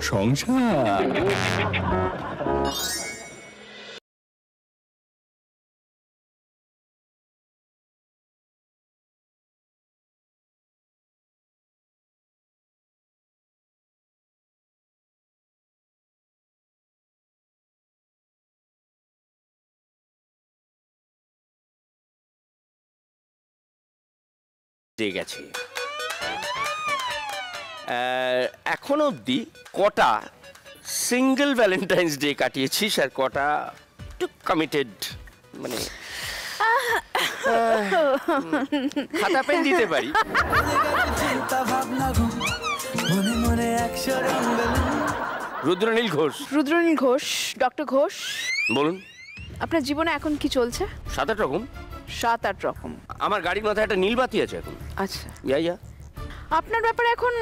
সংসার। গেছে এখন অবধি কটা সিঙ্গেল ভ্যালেন্টাইন্স ডে কাটিয়েছিস আর কটা একটু কমিটেড মানে খাতা পেন দিতে পারি। রুদ্রনীল ঘোষ। রুদ্রনীল ঘোষ, ডক্টর ঘোষ বলুন। আপনার জীবনে এখন কি চলছে? 7-8 রকম। 7-8 রকম। আমার গাড়ির মাথায় একটা নীল বাতি আছে এখন। আচ্ছা, ইয়া আপনার ব্যাপারে এখন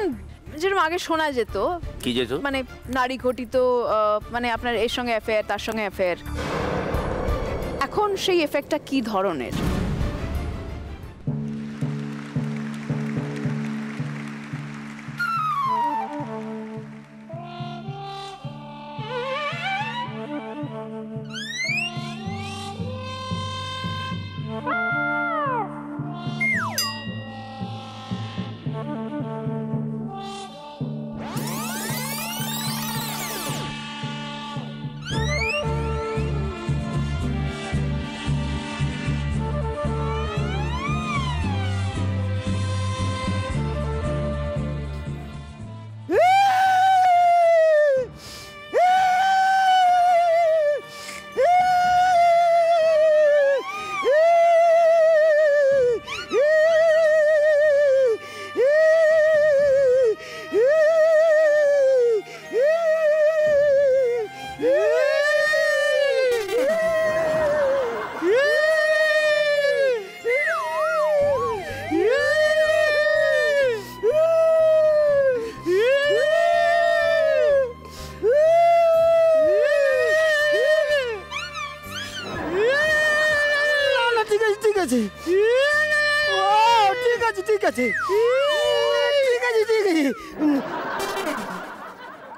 যেরকম আগে শোনা যেত, কি যেত মানে নারী ঘটিত, মানে আপনার এর সঙ্গে অ্যাফেয়ার, তার সঙ্গে অ্যাফেয়ার, এখন সেই এফেক্টটা কি ধরনের?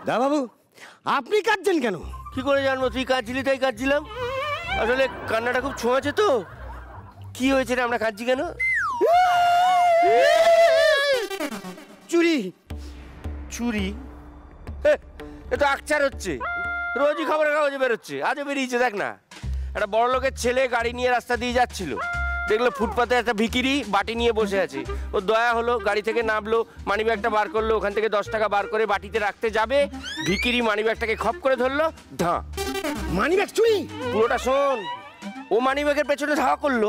দা বাবু, আপনি কাঁদছেন কেন? কি করে জানবো? তুই কাঁদছিলি তাই কাঁদছিলাম। আসলে কান্নাটা খুব ছোঁয়াছে তো। কি হয়েছে রে, আমরা কাঁদছি কেন? চুরি। চুরি? এ তো আকচার হচ্ছে, রোজই খবরের কাগজে বেরোচ্ছে। আজও বেরিয়েছে, দেখ না। একটা বড় লোকের ছেলে গাড়ি নিয়ে রাস্তা দিয়ে যাচ্ছিল, দেখলো ফুটপাতে একটা ভিখিরি বাটি নিয়ে বসে আছে। ওর দয়া হলো, গাড়ি থেকে নামলো, মানিব্যাগটা বার করলো, ওখান থেকে 10 টাকা বার করে বাটিতে রাখতে যাবে, ভিখিরি মানিব্যাগটাকে খপ করে ধরলো, ধাঁ। মানিব্যাগ চুরি? পুরোটা শোন। ও মানিব্যাগের পেছনে ধাওয়া করলো,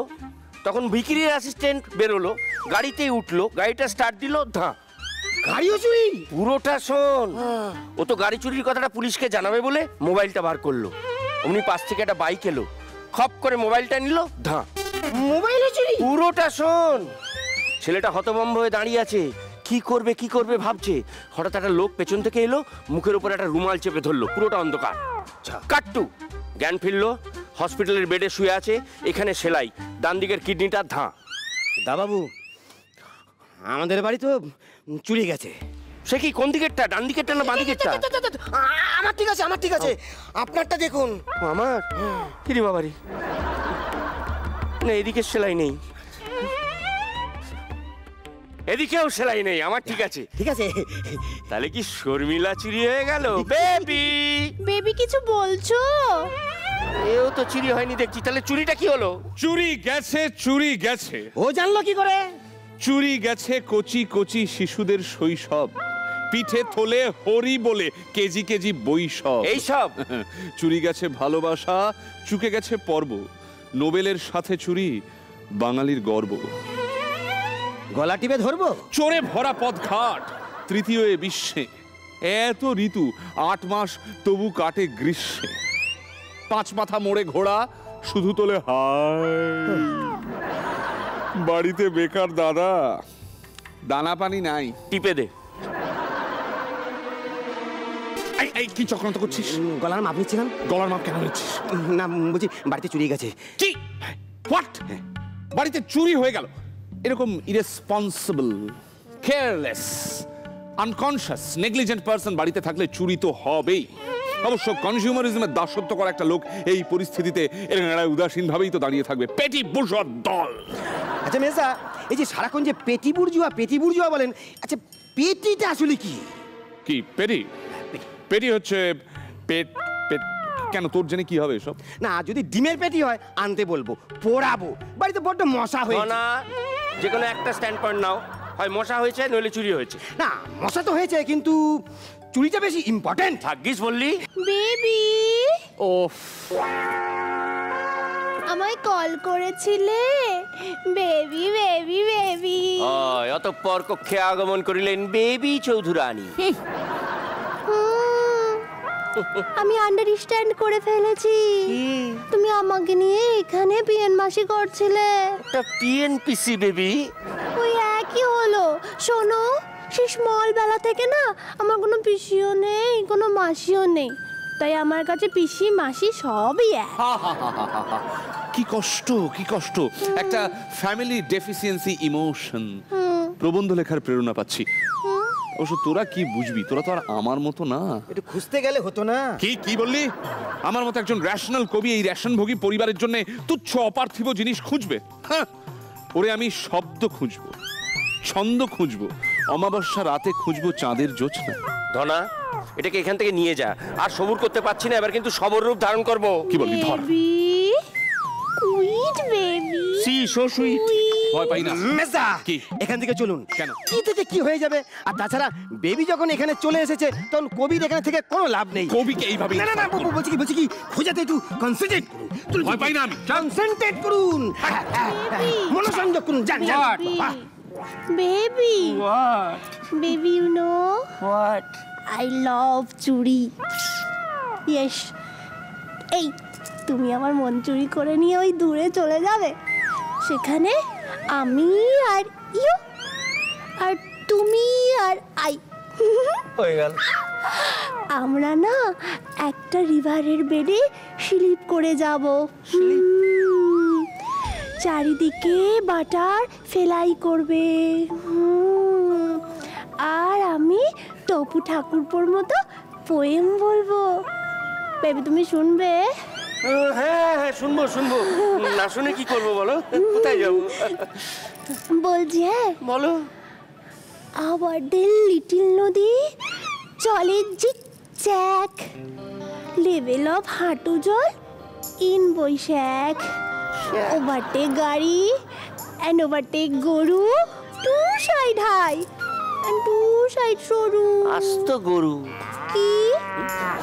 তখন ভিখিরির অ্যাসিস্ট্যান্ট বেরোলো, গাড়িতেই উঠলো, গাড়িটা স্টার্ট দিল, ধাঁ। গাড়িও চুরি? পুরোটা শোন। ও তো গাড়ি চুরির কথাটা পুলিশকে জানাবে বলে মোবাইলটা বার করলো, অমনি পাশ থেকে একটা বাইক এলো, খপ করে মোবাইলটা নিল, ধাঁ। মোবাইলও চুরি? পুরোটা শোন। ছেলেটা হতভম্ব হয়ে দাঁড়িয়ে আছে, কি করবে ভাবছে। হঠাৎ একটা লোক পেছন থেকে এলো, মুখের উপর একটা রুমাল চেপে ধরলো, পুরোটা অন্ধকার। কাট্টু জ্ঞান ফিরলো, হসপিটালের বেডে শুয়ে আছে, এখানে সেলাই, ডান দিকের কিডনিটা ধাঁ। দা বাবু, আমাদের বাড়ি তো চুরি গেছে। সে কি, কোন দিকেরটা, ডান দিকেরটা না বাঁ দিকেরটা? আমার ঠিক আছে, আমার ঠিক আছে, আপনারটা দেখুন। আমার? কিরে বাবারি, না এদিকে সেলাই নেই, এদিকেও সেলাই নেই, আমার ঠিক আছে। ঠিক আছে। তাহলে কি শর্মিলা চুরি হয়ে গেল? বেবি বেবি কিছু বলছো? এও তো চুরি হয়নি দেখছি, তাহলে চুরিটা কি হলো? চুরি গেছে, চুরি গেছে। ও জানলো কি করে? চুরি গেছে কচি কচি শিশুদের শৈশব, পিঠে থলে হরি বলে কেজি কেজি বৈশব। এইসব চুরি গেছে ভালোবাসা, চুকে গেছে পর্ব, নোবেলের সাথে চুরি বাঙালির গর্ব। গলা টিপে ধরবো? চোরে ভরা পথঘাট, তৃতীয় এ বিশ্বে, এত ঋতু 8 মাস তবু কাটে গ্রীষ্মে। 5 মাথা মোড়ে ঘোড়া শুধু তোলে হায়, বাড়িতে বেকার দাদা, দানা পানি নাই। টিপে দে। এই কি চক্রান্ত করছিস? গলার মাপ নিচ্ছিলাম। গলার মাপ কেন নিচ্ছিস? না বুঝি বাড়িতে চুরি গেছে। কি? হোয়াট? বাড়িতে চুরি হয়ে গেল? এরকম irresponsible, careless, unconscious negligent person বাড়িতে থাকলে চুরি তো হবেই। অবশ্য কনজিউমারিজমের দাসত্ব করা একটা লোক এই পরিস্থিতিতে এরা উদাসীন ভাবেই তো দাঁড়িয়ে থাকবে। পেটি বুর্জোয়া দল। আচ্ছা মেজদা, এই যে সারাক্ষণ যে পেটি বুর্জুয়া বলেন, আচ্ছা পেটিটা আসলে কি? কি পেটি? পেটি হচ্ছে পেট। পেট কেন, তোর জেনে কি হবে সব? না, যদি ডিমের পেটি হয় আনতে বলবো, পোড়াবো। বাড়িতে বড্ড মশা হয়েছে। না, যে কোনো একটা স্ট্যান্ড পয়েন্ট নাও, হয় মশা হয়েছে নইলে চুরি হয়েছে। না, মশা তো হয়েছে, কিন্তু চুরিটা বেশি ইম্পর্টেন্ট। ভাগ্যিস বললি। বেবি, ওফ, আমায় কল করেছিলে? Baby baby baby. অতঃপর কক্ষে আগমন করিলেন বেবি চৌধুরানী। আমি আন্ডারস্ট্যান্ড করে ফেলেছি। তুমি আমাকে নিয়ে এখানে পিএন মাসি করছিলে। একটা পিএনপিসি বেবি। ওই একই হলো। শোনো, সেই স্মল বেলা থেকে না আমার কোনো পিসিও নেই, কোনো মাসিও নেই, তাই আমার কাছে পিসি মাসি সবই এক। কি কষ্ট, কি কষ্ট। একটা ফ্যামিলি ডেফিসিয়েন্সি ইমোশন। প্রবন্ধ লেখার প্রেরণা পাচ্ছি। অবশ্য তোরা কি বুঝবি, তোরা তো আর আমার মতো না। একটু খুঁজতে গেলে হতো না? কি কি বললি? আমার মতো একজন রেশনাল কবি এই রেশনভোগী পরিবারের জন্য তুচ্ছ অপার্থিব জিনিস খুঁজবে? হ্যাঁ, ওরে আমি শব্দ খুঁজবো, ছন্দ খুঁজবো, অমাবস্যা রাতে খুঁজবো চাঁদের জোছনা। ধনা, এটাকে এখান থেকে নিয়ে যা। আর সবুর করতে পারছি না, এবার কিন্তু সবর রূপ ধারণ করবো। কি বলবি? ধর। Baby, sweet baby. See so sweet. ভয় পাই না। মেজদা, কি? এখান থেকে চলুন। কেন? কি থেকে কি হয়ে যাবে? আর তাছাড়া বেবি যখন এখানে চলে এসেছে, তখন কবির এখানে থেকে কোনো লাভ নেই। কবিকে এইভাবে না না না, বলছি কি খোঁজাতে একটু কনসেন্ট্রেট করুন। ভয় পাই না আমি। কনসেন্ট্রেট করুন, মনোসংযোগ করুন। যান যান। বাহ। Baby, baby, you know what? I love চুরি। ইয়েস। এই, তুমি আমার মন চুরি করে নিয়ে ওই দূরে চলে যাবে। সেখানে আমি আর ইউ, আর তুমি আর আই, হয়ে গেল। আমরা না একটা রিভারের বেডে স্লিপ করে যাব। চারিদিকে বাটার ফেলাই করবে। আর আমি টপু ঠাকুরপোর মতো পোয়েম বলবো। বেবি, তুমি শুনবে? হ্যাঁ হ্যাঁ, শুনবো শুনবো। না শুনে কি করবো বলো? কোথায় যাবো? বলছি, হ্যাঁ বলো। আমাদের লিটিল নদী চলে জিগজ্যাগ, লেভেল অফ হাঁটু জল ইন বৈশাখ, ওভারটেক গাড়ি অ্যান্ড ওভারটেক গরু, two side high and two side সরু। আস্ত গরু। কি?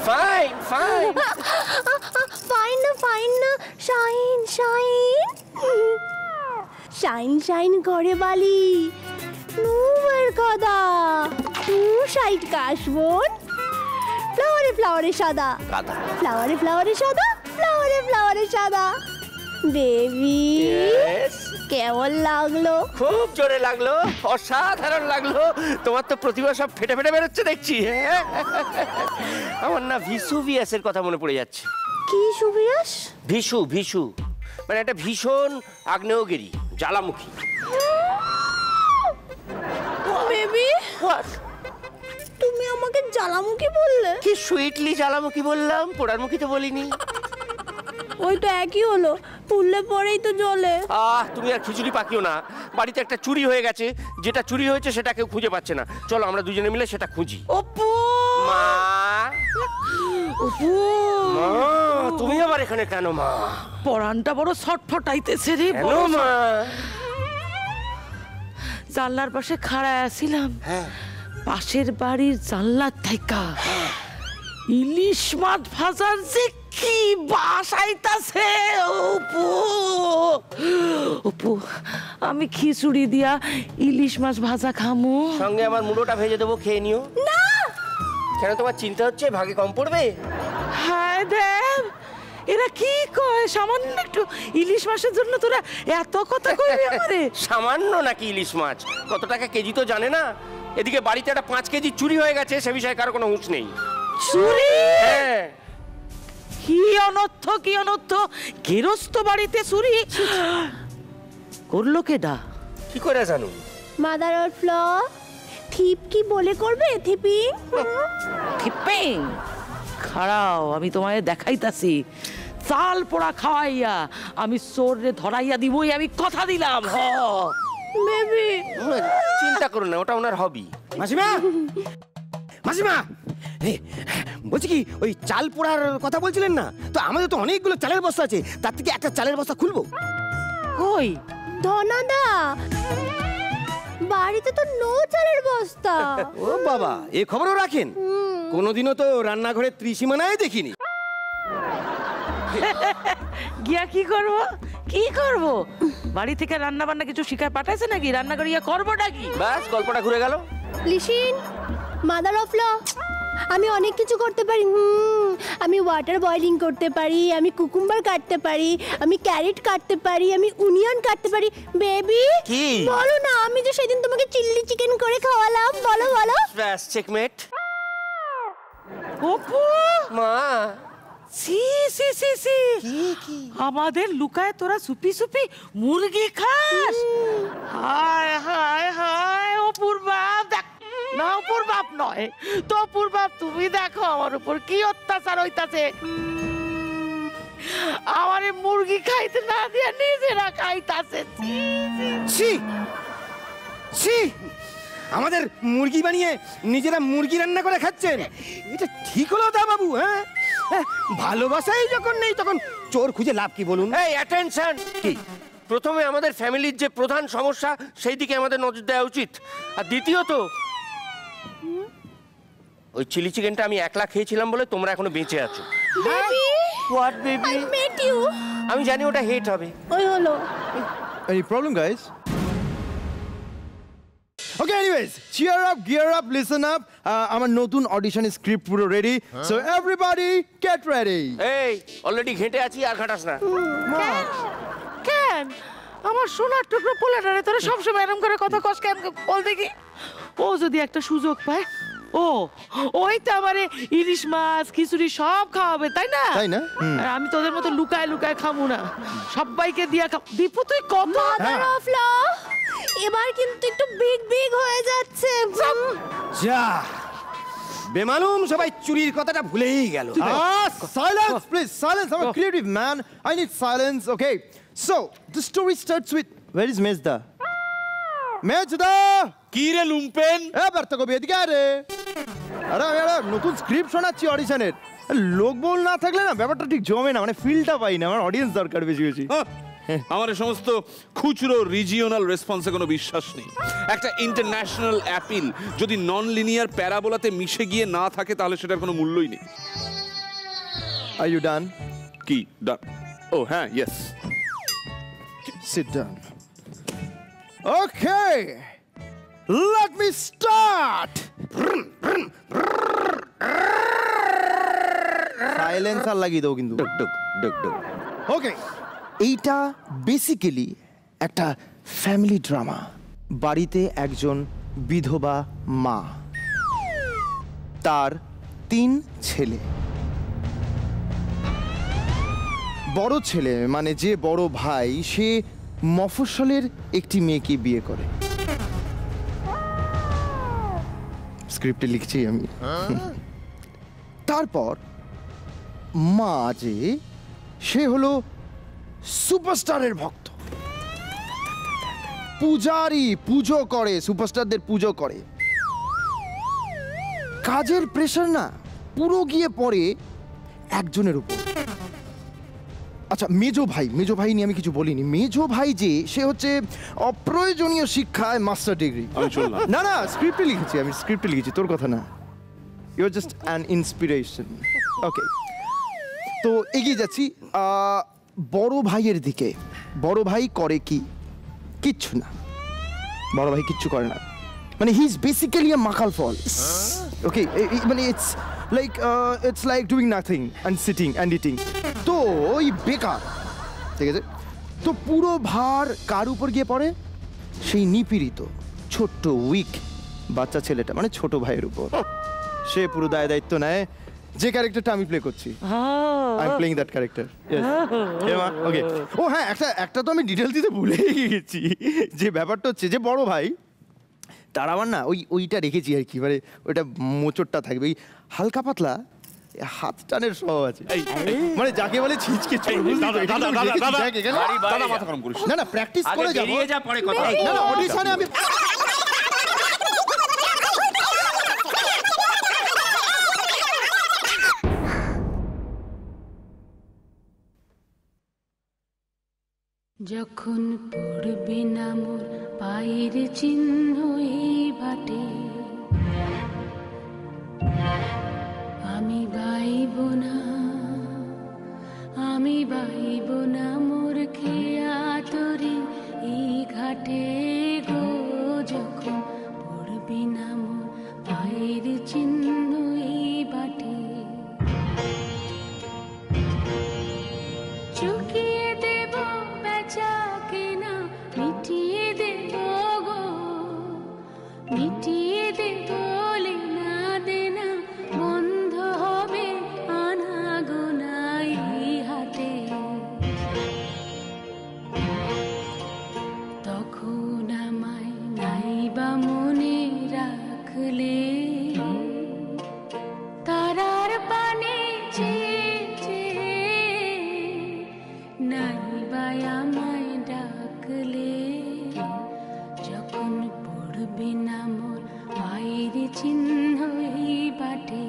Fine fine. ফাইন না, শাইন শাইন। শাইন শাইন করে বালি, নুমের কাদা, টু সাইড কাশবন, ফ্লাওয়ারে ফ্লাওয়ারে সাদা, কাদা। ফ্লাওয়ারে ফ্লাওয়ারে সাদা, ফ্লাওয়ারে ফ্লাওয়ারে সাদা। বেবি, কেমন লাগলো? খুব জোরে লাগলো, অসাধারণ লাগলো। তোমার তো প্রতিভা সব ফেটে ফেটে বেরোচ্ছে দেখছি। হ্যাঁ, আমার না ভিসুভিয়াসের কথা মনে পড়ে যাচ্ছে। কি সুবিয়াস? ভিসু ভিসু মানে একটা ভীষণ আগ্নেয়গিরি, জ্বালামুখী। বেবি, তুমি আমাকে জ্বালামুখী বললে? কি সুইটলি জ্বালামুখী বললাম, পোড়ারমুখী তো বলিনি। ওই তো একই হলো, পুড়লে পরেই তো জ্বলে। তুমি আর খিচুড়ি পাকিও না। বাড়িতে একটা চুরি হয়ে গেছে, যেটা চুরি হয়েছে সেটা কেউ খুঁজে পাচ্ছে না। চলো আমরা দুজনে মিলে সেটা খুঁজি। অপু, মা, অপু, মা, তুমি আবার এখানে কেন মা? পরানটা বড় ছটফটাইতেছে রে। কেন বড় মা? জানলার পাশে খাড়ায় আছিলাম, পাশের বাড়ির জানলার থাইকা ইলিশ মাছ ভাজার যে কি বাসাইতাছে। অপু, অপু, আমি খিচুড়ি দিয়া ইলিশ মাছ ভাজা খামু। সঙ্গে আমার মুড়োটা ভেজে দেবো, খেয়ে নিও। না। কেন, তোমার চিন্তা হচ্ছে ভাগে কম পড়বে? হায় দেব, এরা কি কয়? সামান্য একটু ইলিশ মাছের জন্য তোরা এত কথা কইবি আমারে? সামান্য নাকি ইলিশ মাছ? কত টাকা কেজি তো জানে না। এদিকে বাড়িতে একটা 5 কেজি চুরি হয়ে গেছে, সে বিষয়ে কারো কোনো হুঁশ নেই। চুরি? হ্যাঁ। কি অনর্থ, কি অনর্থ! গেরস্ত বাড়িতে চুরি করলো কেডা? কি করে জানো? মাদার অর ফ্লো, থিপ কি বলে করবে থিপি? ঠিপিং খাড়াও, আমি তোমায় দেখাইতাছি। চাল পোড়া খাওয়াইয়া আমি সোরে ধরাইয়া দিবই, আমি কথা দিলাম। বেবি চিন্তা করো না, ওটা ওনার হবি। মাসিমা, মাসিমা, বলছি কি ওই চাল পোড়ার কথা বলছিলেন না, তো আমাদের তো অনেকগুলো চালের বস্তা আছে, তার থেকে একটা চালের বস্তা খুলবো। কই ধনাদা, বাড়িতে তো নো চালের বস্তা। ও বাবা, এ খবরও রাখেন? কোনোদিনও তো রান্নাঘরের ত্রিসীমানায় দেখিনি। গিয়া কি করব, কি করব? বাড়ি থেকে রান্না বান্না কিছু শিখায় পাঠাইছে নাকি? রান্না করিয়া করবোটা কি? ব্যাস, গল্পটা ঘুরে গেল। লিসিন, মাদার অফ ল, আমি অনেক কিছু করতে পারি। আমি ওয়াটার বয়লিং করতে পারি, আমি কুকুম্বার কাটতে পারি, আমি ক্যারেট কাটতে পারি, আমি অনিয়ন কাটতে পারি। বেবি কি? বলো না, আমি যে সেদিন তোমাকে চিল্লি চিকেন করে খাওয়ালাম, বলো বলো। ব্যাস, চেকমেট। অপু, মা, সি সি সি সি, আমাদের লুকায় তোরা সুপি সুপি মুরগি খাস? হায় হায় হায়, অপুর বাপ দেখ না, অপুর বাপ নয় তো, অপুর বাপ তুমি দেখো আমার উপর কি অত্যাচার হইতাছে। আমারে মুরগি খাইতে না দিয়া নিজেরা খাইতাছে। ছি ছি, আমাদের মুরগি বানিয়ে নিজেরা মুরগি রান্না করে খাচ্ছেন, এটা ঠিক হলো দা বাবু? হ্যাঁ, ভালোবাসাই যখন নেই তখন চোর খুঁজে লাভ কি বলুন? এই অ্যাটেনশন। কি? প্রথমে আমাদের ফ্যামিলির যে প্রধান সমস্যা সেই দিকে আমাদের নজর দেওয়া উচিত। আর দ্বিতীয়ত, ওই চিলি চিকেনটা আমি একলা খেয়েছিলাম বলে তোমরা এখনো বেঁচে আছো। Baby what baby? I met you. আমি জানি ওটা হেট হবে। ওই হলো। Any problem, guys? Okay, anyways, cheer up, gear up, listen up. আমার নতুন অডিশনের স্ক্রিপ্ট পুরো ready, so everybody get ready. এই অলরেডি ঘেঁটে আছি, আর ঘাটাস না। কেন আমার সোনার টুকরো পোলাটারে তোরা সবসময় এরকম করে কথা কস কেন? বল দেখি, ও যদি একটা সুযোগ পায়, ওই তো আমারে ইলিশ মাছ খিচুড়ি সব খাওয়াবে, তাই না? তাই না? আর আমি তোদের মতো লুকায় লুকায় খাবো না, সবাইকে দিয়া খাব। দীপু তুই কত মাদার অফ ল, এবার কিন্তু একটু বিগ বিগ হয়ে যাচ্ছে। যা, বেমালুম সবাই চুরির কথাটা ভুলেই গেল। Silence, please, silence. I'm a creative man. I need silence. Okay, so the story starts with, where is Mezda? Mezda! কি রে লুম্পেন? এবার তো কবি এদিকে আরে। আরে আমি একটা নতুন স্ক্রিপ্ট শোনাচ্ছি অডিশনের, লোক বল না থাকলে না ব্যাপারটা ঠিক জমে না, মানে ফিলটা পাই না। আমার অডিয়েন্স দরকার বেশি বেশি। আমার এই সমস্ত খুচরো রিজিওনাল রেসপন্সে কোনো বিশ্বাস নেই। একটা ইন্টারন্যাশনাল অ্যাপিল যদি নন লিনিয়ার প্যারাবোলাতে মিশে গিয়ে না থাকে তাহলে সেটার কোনো মূল্যই নেই। Are you done? কি ডান? ও হ্যাঁ, yes. Sit down. Okay, let me start. Silence আর লাগিয়ে দাও কিন্তু। ওকে, এইটা বেসিক্যালি একটা ফ্যামিলি ড্রামা। বাড়িতে একজন বিধবা মা, তার 3 ছেলে। বড় ছেলে মানে যে বড় ভাই, সে মফস্বলের একটি মেয়েকে বিয়ে করে। স্ক্রিপ্টে লিখছি আমি। তারপর মা যে, সে হলো সুপারস্টারের ভক্ত, পূজারি, পুজো করে, সুপারস্টারদের পুজো করে। কাজের প্রেশার না পুরো গিয়ে পড়ে একজনের উপর। আচ্ছা, মেজো ভাই নিয়ে আমি কিছু বলিনি। মেজো ভাই যে, সে হচ্ছে অপ্রয়োজনীয় শিক্ষায় মাস্টার ডিগ্রি। না না, স্ক্রিপ্টে লিখেছি, তোর কথা না। You are just an inspiration. Okay, তো এগিয়ে যাচ্ছি বড় ভাইয়ের দিকে। বড় ভাই করে কি? কিচ্ছু না, বড় ভাই কিচ্ছু করে না। মানে হি ইজ বেসিক্যালি আ মাকাল ফল। ওকে, মানে it's like doing nothing and sitting and eating. তো ওই বেকার, ঠিক আছে? তো পুরো ভার কার উপর গিয়ে পড়ে? সেই নিপীড়িত ছোট্ট উইক বাচ্চা ছেলেটা, মানে ছোট ভাইয়ের উপর। সে পুরো দায়িত্ব নেয়। যে ক্যারেক্টারটা আমি প্লে করছি, I am playing that character. Okay, ও হ্যাঁ, একটা তো আমি ডিটেল দিতে ভুলেই গেছি। যে ব্যাপারটা হচ্ছে যে বড় ভাই তার আবার না ওইটা রেখেছি আর কি, মানে ওইটা মোচড়টা থাকবে, ওই হালকা পাতলা হাত টানের স্বভাব আছে, মানে যাকে বলে ছিচকে চোর, বুঝলি তো? এটা কিন্তু রেখেছি, দেখ এখানে। দাদা মাথা গরম করিস না। না না প্র্যাকটিস করে যাবো। বেরিয়ে যা, পরে কথা হবে। না না অডিশনে আমি যখন পড়বে না মোর পায়ের চিহ্ন এই বাটে, আমি বাইব না, আমি বাইব না মোর খেয়া তরি এই ঘাটে গো। যখন পড়বে না মোর পায়ের চিহ্ন এই বাটে, চুকিয়ে দেব বেচা কেনা, মিটিয়ে দেব গো, মিটিয়ে দেব লেনা দেনা, বন্ধ হবে আনা গোনা এই হাটে। তখন আমায় নাইবা মনে রাখলে, তারার পানে নাইবা আমায় ডাকলে, যখন পড়বে না মোর পায়ের চিহ্ন এই বাটে।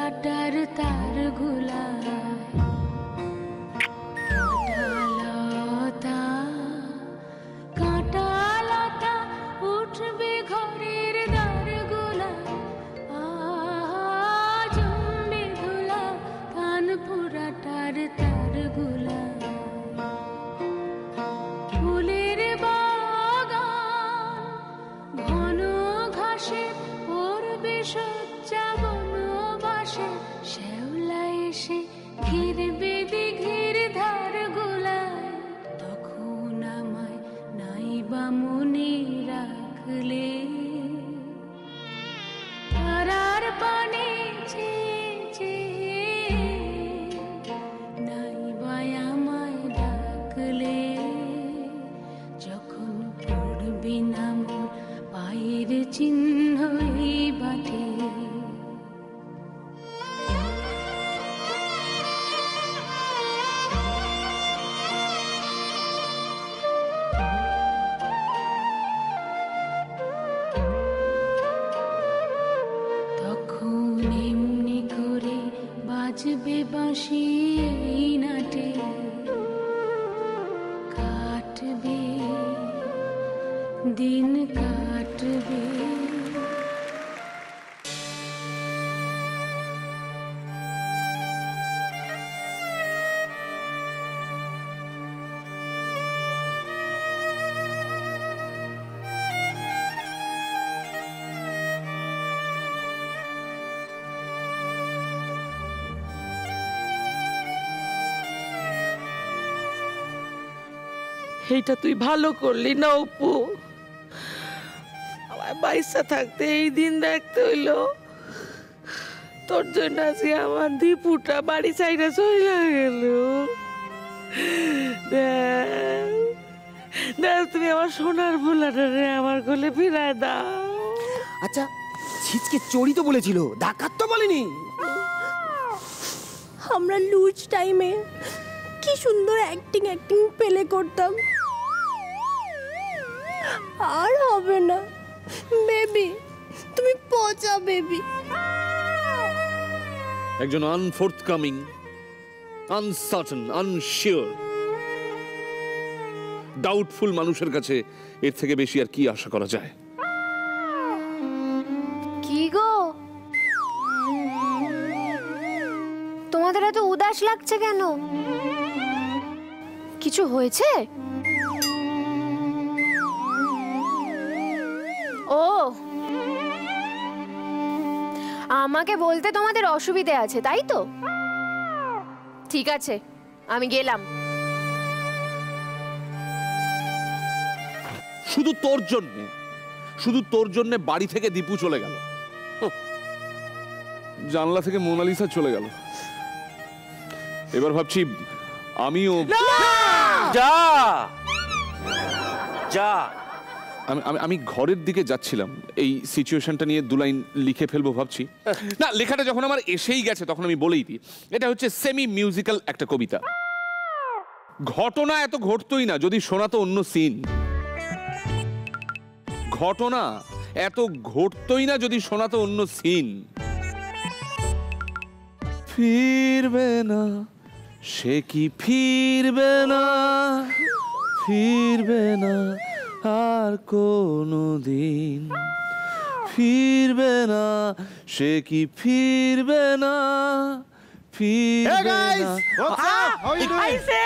কাটার তার গুলা, কাঁটা লতা উঠবে ঘরের দ্বার গুলা, জমবে ধুলা কানপুরাটার তার গুলা। ফুলের বাগান ঘন ঘাসে পড়বে সজ্জা, শ্যাওলা এসে ঘিরবে দিঘির ধার গুলায়। তখন আমায় নাইবা মনে রাখলে, তারার পানে নাইবা আমায় ডাকলে, যখন পড়বে না মোর পায়ের চিহ্ন এই বাটে। বাজবে বাঁশি এই নাটে, কাটবে দিন কাটবে। এইটা তুই ভালো করলি না অপু, আমার বাইসা থাকতে এই দিন দেখতে হইলো। তোর জন্য আজকে আমার দীপুটা বাড়ি চাইটা চলে গেল। দেখ তুমি আমার সোনার ভোলাটা রে আমার কোলে ফিরায় দাও। আচ্ছা ছিচকে চোরই তো বলেছিল, ডাকাত তো বলেনি। আমরা লুজ টাইমে কি সুন্দর অ্যাক্টিং পেলে করতাম। আর হবে না বেবি, তুমি পচা বেবি। একজন আনফোর্থকামিং, আনসার্টেন, আনশিওর, ডাউটফুল মানুষের কাছে এর থেকে বেশি আর কি আশা করা যায়? কি গো, তোমাদের এত উদাস লাগছে কেন? কিছু হয়েছে? ও, আমাকে বলতে তোমাদের অসুবিধে আছে তাই তো? ঠিক আছে, আমি গেলাম। শুধু তোর জন্যে বাড়ি থেকে দীপু চলে গেল, জানলা থেকে মোনালিসা চলে গেল। এবার ভাবছি আমিও যা যা। আমি ঘরের দিকে যাচ্ছিলাম, এই সিচুয়েশনটা নিয়ে 2 লাইন লিখে ফেলবো ভাবছি। না, লেখাটা যখন আমার এসেই গেছে তখন আমি বলেই দিই, এটা হচ্ছে সেমি মিউজিক্যাল একটা কবিতা। ঘটনা এত ঘটতোই না যদি শোনাতো অন্য সিন। ঘটনা এত ঘটতোই না যদি শোনাতো অন্য সিন। ফিরবে না সে কি ফিরবে না, ফিরবে না আর কোনো দিন, ফিরবে না সে কি ফিরবে না, ফিরবে না। আইছে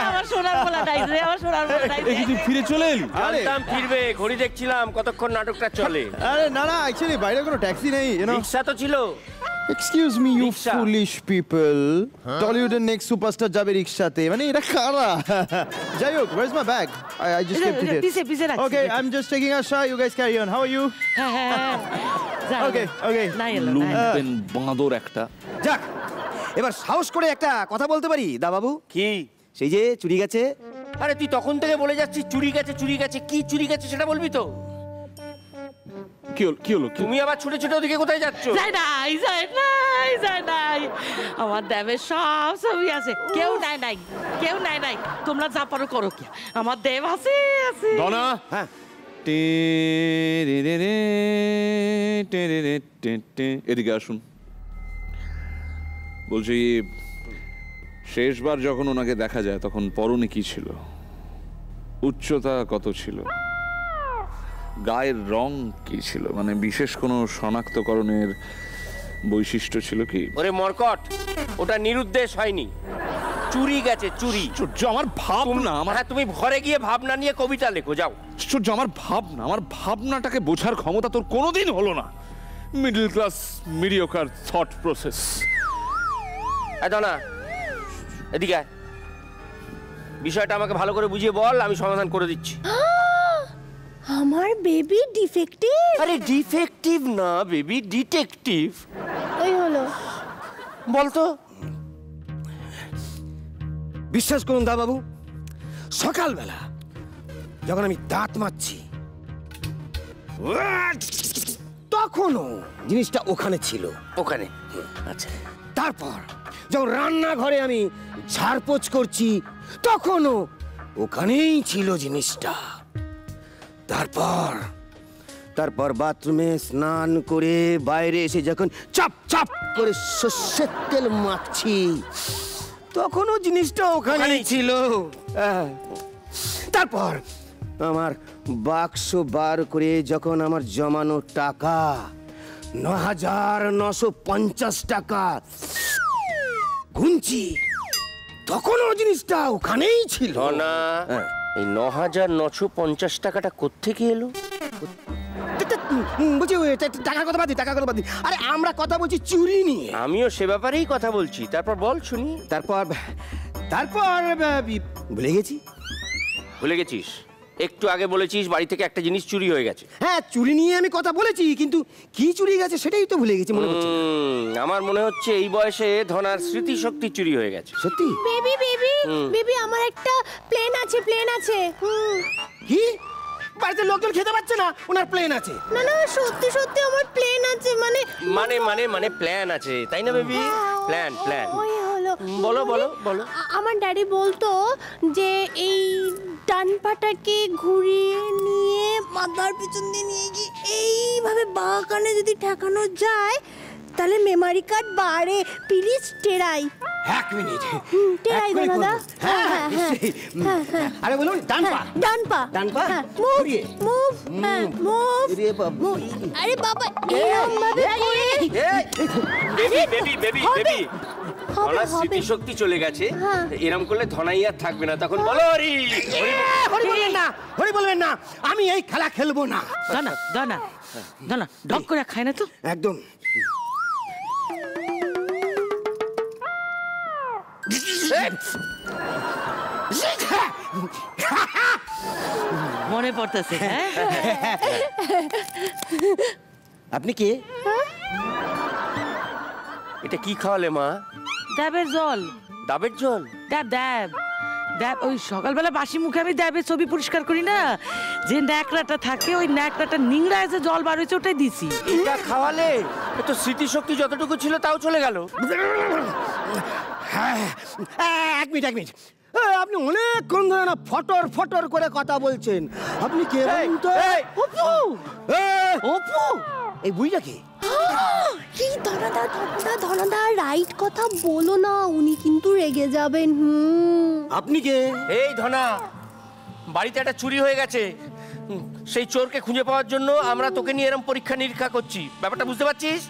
আমার সোনার পোলাটা, আইছে আমার সোনার পোলাটা। এই তুই ফিরে চলে এলি? জানতাম ফিরবে, ঘড়ি দেখছিলাম কতক্ষণ নাটকটা চলে। আরে না না, অ্যাকচুয়ালি বাইরে কোনো ট্যাক্সি নেই, ইউ নো। রিক্সা তো ছিল। Excuse me you rickshaw. Foolish people, টলিউডের নেক্সট সুপারস্টার যাবে রিক্সাতে, মানে এটা কারা? যাই হোক, where's my bag? I just kept it পিছে here. পিছে রাখছি। Okay, I'm just taking a shot. You guys carry on. How are you? Okay, okay. না এলো না। লুম্পেন বাঁদর একটা। যাক, এবার সাহস করে একটা কথা বলতে পারি দা বাবু? কি? সেই যে চুরি গেছে। আরে তুই তখন থেকে বলে যাচ্ছিস চুরি গেছে চুরি গেছে, কি চুরি গেছে সেটা বলবি তো। কি হলো? তুমি আবার ছুটে ছুটে ওদিকে কোথায় যাচ্ছ? যায় নাই। আমার দেবের সব ছবি আছে, কেউ নাই। তোমরা যা পারো করো, কি আমার দেব আছে। ধনা, হ্যাঁ, এদিকে আসুন। বলছি, শেষবার যখন ওনাকে দেখা যায় তখন পরনে কি ছিল, উচ্চতা কত ছিল, গায়ের রং কি ছিল, মানে বিশেষ কোনো শনাক্তকরণের বৈশিষ্ট্য ছিল কি? ওরে মরকট, ওটা নিরুদ্দেশ হয়নি, চুরি গেছে চুরি। আমার ভাবনা, হ্যাঁ, তুমি ঘরে গিয়ে ভাবনা নিয়ে কবিতা লেখো যাও। আমার ভাবনাটাকে বোঝার ক্ষমতা তোর কোনোদিন হলো না। Middle class mediocre thought process. না এদিকে আয়। বিষয়টা আমাকে ভালো করে বুঝিয়ে বল, আমি সমাধান করে দিচ্ছি। আমার বেবি ডিফেক্টিভ। আরে ডিফেক্টিভ না বেবি, ডিটেকটিভ। ওই হলো। বলতো বিশ্বাস করুন দা বাবু, সকালবেলা যখন আমি দাঁত মাজছি তখনও জিনিসটা ওখানে ছিল। ওখানে? আচ্ছা। তারপর যখন রান্নাঘরে আমি ঝাড়পোছ করছি তখনও ওখানেই ছিল জিনিসটা। তারপর বাথরুমে স্নান করে বাইরে এসে যখন চাপ চাপ করে সর্ষের তেল মাখছি তখনও জিনিসটা ওখানেই ছিল। তারপর আমার বাক্স বার করে যখন আমার জমানো টাকা ৯,৯৫০ টাকা গুনছি তখনও জিনিসটা ওখানেই ছিল। না, এই ৯,৯৫০ টাকাটা কোত্থেকে এলো? বলছি টাকার কথা বাদ দি, টাকার কথা বাদ দি। আরে আমরা কথা বলছি চুরি নিয়ে। আমিও সে ব্যাপারেই কথা বলছি। তারপর বল শুনি। তারপর ভুলে গেছি। ভুলে গেছিস? একটু আগে বলেছিস বাড়ি থেকে একটা জিনিস চুরি হয়ে গেছে। হ্যাঁ, চুরি নিয়ে আমি কথা বলেছি, কিন্তু কি চুরি গেছে সেটাই তো ভুলে গেছি মনে হচ্ছে। আমার মনে হচ্ছে এই বয়সে ধনার স্মৃতিশক্তি চুরি হয়ে গেছে। সত্যি? বেবি আমার একটা প্লেন আছে। কি? বাড়িতে লোকজন খেতে পাচ্ছে না, ওনার প্লেন আছে? না সত্যি আমার প্লেন আছে, মানে প্ল্যান আছে, তাই না বেবি? প্ল্যান। ওই হলো। বলো। আমার ড্যাডি বলতো যে এই ডান পাটাকে ঘুরিয়ে নিয়ে মাথার পিছন দিয়ে নিয়ে গিয়ে এইভাবে বাঁ কানে যদি ঠেকানো যায় তাহলে মেমরি কার্ড বাড়ে। প্লিজ টেরাই। 1 মিনিট। টেরাই গো দাদা। হ্যাঁ। আরে বলুন, ডান পা। মুভ। আরে বাবা, এরকম ভাবে করে বেবি ধনার স্মৃতিশক্তি চলে গেছে। এরম করলে ধনাই আর থাকবে না। তখন বলো হরি বলবেন না, আমি এই খেলা খেলবো না। দানা ঢক করে খায় না তো একদম। মনে পড়তেছে? হ্যাঁ, আপনি কে? এটা কি খাওয়ালে মা? ডাবের জল। ডাবের জল? ডাব ডাব ডাব। ওই সকালবেলা বাসি মুখে আমি ডাবের ছবি পরিষ্কার করি না, যে ন্যাকড়াটা থাকে ওই ন্যাকড়াটা নিংড়ায় যে জল বার হয়েছে ওটাই দিছি। এটা খাওয়ালে তো স্মৃতিশক্তি যতটুকু ছিল তাও চলে গেল। এক মিনিট আপনি অনেকক্ষণ ধরে না ফটর ফটর করে কথা বলছেন। আপনি কে বলুন তো? অপু। অপু এই বুড়িটা কে? কি ধনদা রাইট কথা বলো না, উনি কিন্তু রেগে যাবেন। আপনি কে? এই ধনা, বাড়িতে একটা চুরি হয়ে গেছে, সেই চোরকে খুঁজে পাওয়ার জন্য আমরা তোকে নিয়ে এরকম পরীক্ষা নিরীক্ষা করছি। ব্যাপারটা বুঝতে পারছিস?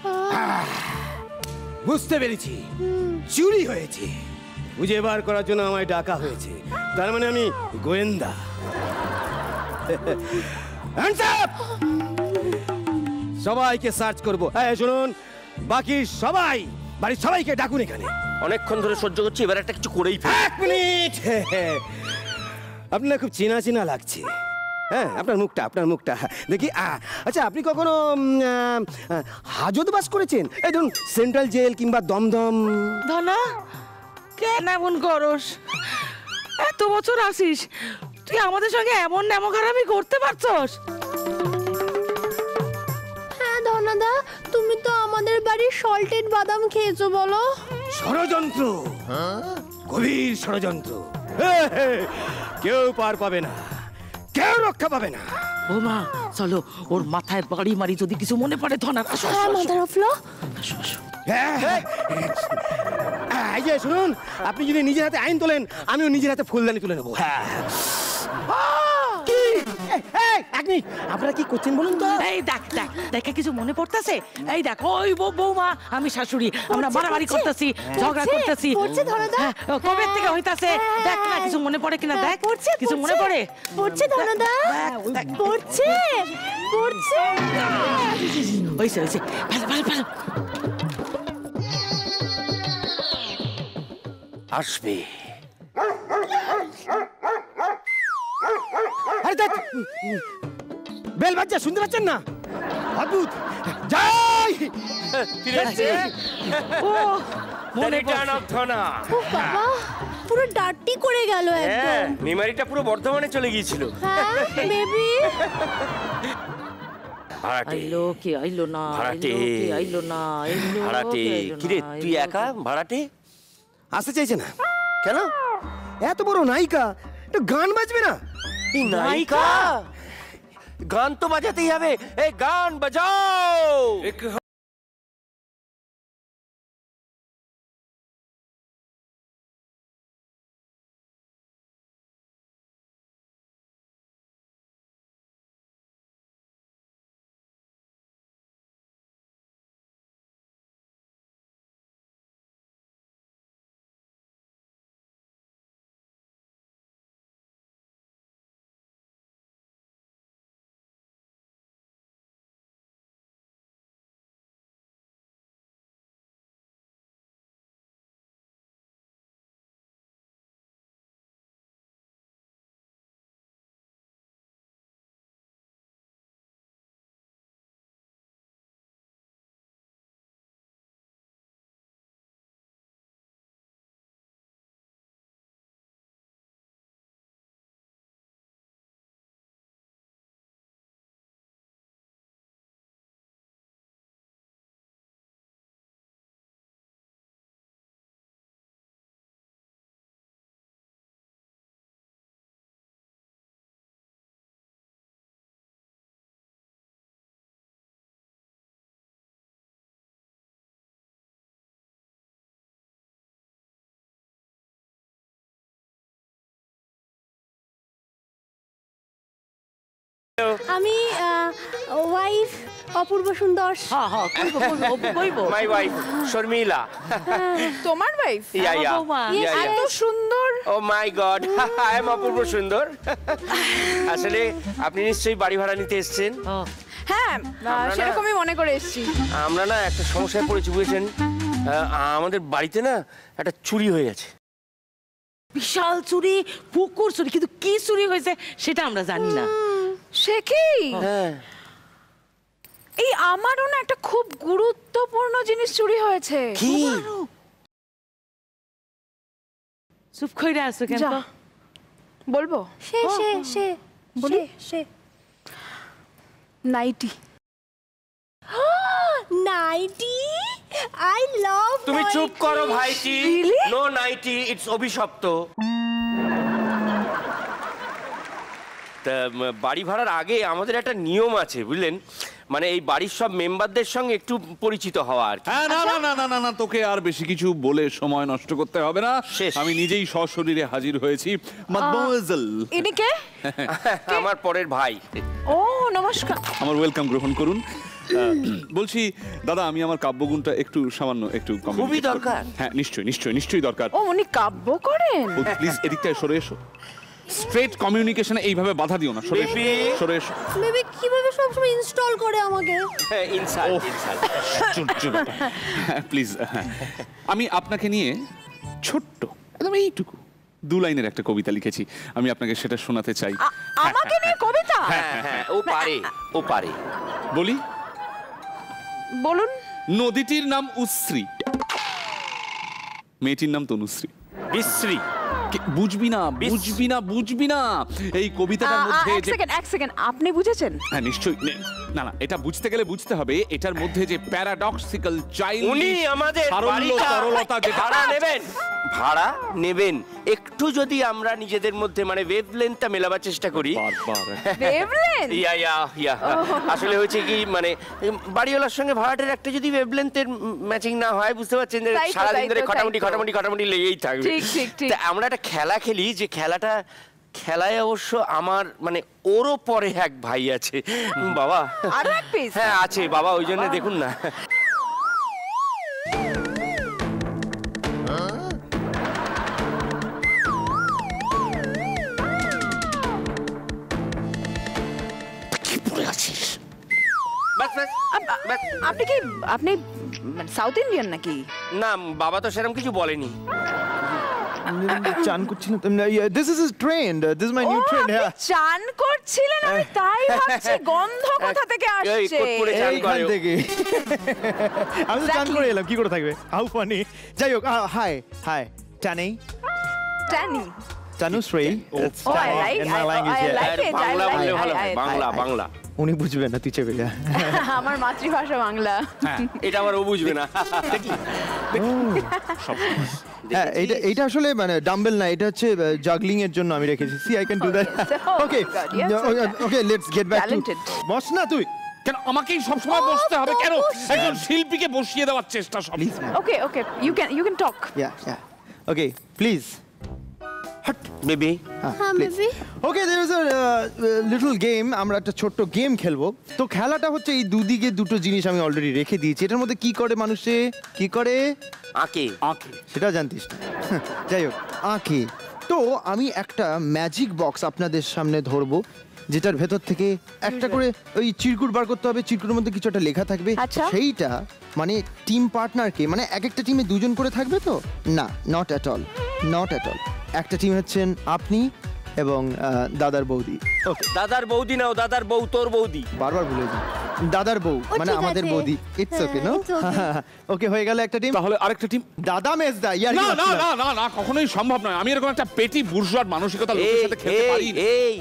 বুঝতে পেরেছি, চুরি হয়েছে, খুঁজে বার করার জন্য আমায় ডাকা হয়েছে। তার মানে আমি গোয়েন্দা। Hands up! সবাইকে সার্চ করবো। শুনুন, বাকি সবাই, বাড়ির সবাইকে ডাকুন এখানে। অনেকক্ষণ ধরে সহ্য করছি, এবার একটা কিছু করেই ফেলি। এক মিনিট, আপনার খুব চেনা চেনা লাগছে। হ্যাঁ, আপনার মুখটা দেখি। আচ্ছা, আপনি কখনো হাজতবাস করেছেন? এই ধরুন সেন্ট্রাল জেল কিংবা দমদম। ধনা, কেন এমন করস? এত বছর আসিস, তুই আমাদের সঙ্গে এমন নেমখারামি করতে পারছস? হ্যাঁ ধনদা, তুমি তো আমাদের বাড়ির সল্টেড বাদাম খেয়েছো। বলো। ষড়যন্ত্র, গভীর ষড়যন্ত্র। কেউ পার পাবে না, কেউ রক্ষা পাবে না। ও মা, চলো ওর মাথায় বাড়ি মারি, যদি কিছু মনে পড়ে। ধনা, আসো হ্যাঁ মাদার অফ ল। এই যে শুনুন, আপনি যদি নিজের হাতে আইন তোলেন, আমিও নিজের হাতে ফুলদানি তুলে নেবো। এক মিনিট, আপনারা কি করছেন বলুন তো? এই দেখ দেখ দেখে কিছু মনে পড়তেছে? এই দেখ, ওই বৌমা আমি শাশুড়ি, আমরা মারামারি করতেছি, ঝগড়া করতেছি। কবে থেকে হইতাছে? দেখ না কিছু মনে পড়ে কিনা, দেখ কিছু মনে পড়ে। পড়ছে ধনদা, পড়ছে পড়ছে। হইছে হইছে, ভালো ভালো ভালো। আসবে। বেল বাজছে, শুনতে পাচ্ছেন না? অদ্ভুত। যাই ও মনে ধনা। ও বাবা, পুরো ডার্টি করে গেল একদম। মেমারিটা পুরো বর্ধমানে চলে গিয়েছিল। হ্যাঁ বেবি। ভাড়াটে আইলো কি আইলো না, ভাড়াটে আইলো না, ভাড়াটে। কিরে তুই একা ভাড়াটে? আসতে চাইছে না কেন? এত বড় নায়িকা, একটু গান বাজবে না? নায়িকা, গান তো বাজাতেই হবে। এই গান বাজাও। আমি ওয়াইফ অপূর্ব সুন্দর। হ্যাঁ হ্যাঁ, কইবো। My wife Sharmila. তোমার ওয়াইফ? বৌমা এত সুন্দর। ও মাই গড, আই এম অপূর্ব সুন্দর। আসলে আপনি নিশ্চয়ই বাড়ি ভাড়া নিতে এসেছেন? হ্যাঁ, সেরকমই মনে করে এসেছি। আমরা না একটা সমস্যায় পড়েছি বুঝেছেন, আমাদের বাড়িতে না একটা চুরি হয়ে গেছে। বিশাল চুরি, পুকুর চুরি, কিন্তু কি চুরি হয়েছে সেটা আমরা জানি না। সে কি? হ্যাঁ এই আমারও না একটা খুব গুরুত্বপূর্ণ জিনিস চুরি হয়েছে। কি? চুপ কইরা আছো কেন? যা। বলবো? সে সে সে বলি? সে নাইটি। Nighty, I love. তুমি চুপ করো ভাইটি। Really? নো নাইটি, ইটস অভিশপ্ত। তা বাড়ি ভাড়ার আগে আমাদের একটা নিয়ম আছে বুঝলেন, মানে এই বাড়ির সব মেম্বারদের সঙ্গে একটু পরিচিত হওয়া আর কি। হ্যাঁ, না না না না না না, তোকে আর বেশি কিছু বলে সময় নষ্ট করতে হবে না। শেষ। আমি নিজেই সশরীরে হাজির হয়েছি। মাদমোয়াজেল, ইনি কে? আমার পরের ভাই। ও নমস্কার। আমার ওয়েলকাম গ্রহণ করুন। বলছি দাদা, আমি আমার কাব্যগুণটা একটু সামান্য একটু খুবই দরকার। হ্যাঁ, নিশ্চয়ই নিশ্চয়ই নিশ্চয়ই দরকার। ও উনি কাব্য করেন? প্লিজ এদিকটায় সরে এসো। স্ট্রেট কমিউনিকেশনে এইভাবে বাধা দিও না। সরে এসো, Baby. সরে এসো। বেবি কিভাবে সবসময় ইনস্টল করে আমাকে? হ্যাঁ, ইনসাল্ট ইনসাল্ট। প্লিজ, আমি আপনাকে নিয়ে ছোট্ট একদম এইটুকু 2 লাইনের একটা কবিতা লিখেছি। আমি আপনাকে সেটা শোনাতে চাই। আমাকে নিয়ে কবিতা? হ্যাঁ হ্যাঁ, ও পারে, ও পারে। বলি? বলুন। নদীটির নাম উশ্রী, মেয়েটির নাম তনুশ্রী। বিশ্রী। বুঝবি না, বুঝবি না, বুঝবি না। এই কবিতাটার মধ্যে এক সেকেন্ড, আপনি বুঝেছেন? হ্যাঁ নিশ্চয়ই। না না, এটা বুঝতে গেলে বুঝতে হবে এটার মধ্যে যে প্যারাডক্সিক্যাল চাইল্ড, উনি আমাদের বাড়িটা তরলতা যেটা ভাড়া নেবেন, ভাড়া নেবেন। একটু যদি আমরা নিজেদের মধ্যে মানে ওয়েভলেন্থটা মেলাবার চেষ্টা করি। বারবার দেবলেন? ইয়া আসলে হয়েছে কি, মানে বাড়িওয়ালার সঙ্গে ভাড়াটের একটা যদি ওয়েভলেন্থের ম্যাচিং না হয়, বুঝতে পারছেন যে তাই তো, সারাদিন তাই ধরে তো, খটামুটি তাই তো। খটামুটি খটামুটি লেগেই থাকবে। ঠিক, ঠিক, ঠিক। তা আমরা একটা খেলা খেলি, যে খেলায় অবশ্য আমার মানে ওরও পরে এক ভাই আছে বাবা। আরো এক পিস? হ্যাঁ আছে বাবা, ওই জন্য দেখুন না। কি পড়ে আছিস? ব্যাস ব্যাস ব্যাস। আপনি সাউথ ইন্ডিয়ান নাকি? না বাবা তো সেরকম কিছু বলেনি। চান করছিলাম। This is trend, this is my new trend. আপনি চান করছিলেন? আমি তাই ভাবছি গন্ধ কোথা থেকে এই আসছে। কোটপুরে চান এইখান করে। থেকে আমি তো চান করে এলাম, কি করে থাকবে? How funny. যাই হোক, হাই হাই টানি টানি। Tanushree. Oh, I like it. Bangla বললে ভালো হয়, বাংলা বাংলা। উনি বুঝবেন না, তুই চেপে যা। আমার মাতৃভাষা বাংলা। হ্যাঁ, এটা আবার ও বুঝবে না। সব হ্যাঁ, এইটা আসলে মানে ডাম্বেল না, এটা হচ্ছে জাগলিং এর জন্য আমি রেখেছি। See I can do that. Oh, okay God, yes, okay. Okay, let's get back to. Talented. Boss না তুই। কেন আমাকেই সবসময় বসতে হবে কেন? একজন শিল্পীকে বসিয়ে দেওয়ার চেষ্টা সব। Please ma'am. Okay, you can talk. Yeah okay please. Hot baby হ্যাঁ baby. Okay, there is a little game. আমরা একটা ছোট্ট গেম খেলবো। তো খেলাটা হচ্ছে এই দুদিকে দুটো জিনিস আমি অলরেডি রেখে দিয়েছি। এটার মধ্যে কি করে মানুষে, কি করে আঁকে আঁকে। সেটা জানতিস না। যাই হোক, আঁকে। তো আমি একটা ম্যাজিক বক্স আপনাদের সামনে ধরবো, যেটার ভেতর থেকে একটা করে ওই চিরকুট বার করতে হবে। চিরকুটের মধ্যে কিছু একটা লেখা থাকবে। আচ্ছা। সেইটা মানে টিম পার্টনারকে, মানে এক একটা টিমে দুজন করে থাকবে তো না, not at all, not at all. একটা টিম হচ্ছেন আপনি এবং দাদার বৌদি। ওকে, দাদার বৌদি নাও, দাদার বউ তোর বৌদি। বারবার ভুলে যাই, দাদার বউ ও, মানে ঠিক আমাদের আছে। বৌদি। It's okay, no? হ্যাঁ, it's okay. ওকে, হয়ে গেল একটা টিম। তাহলে আরেকটা টিম? দাদা মেজদা, ইয়ার না না না না না, কখনোই সম্ভব নয়। আমি এরকম একটা পেটি বুর্জোয়ার মানসিকতা লোকের সাথে খেলতে পারি না। এই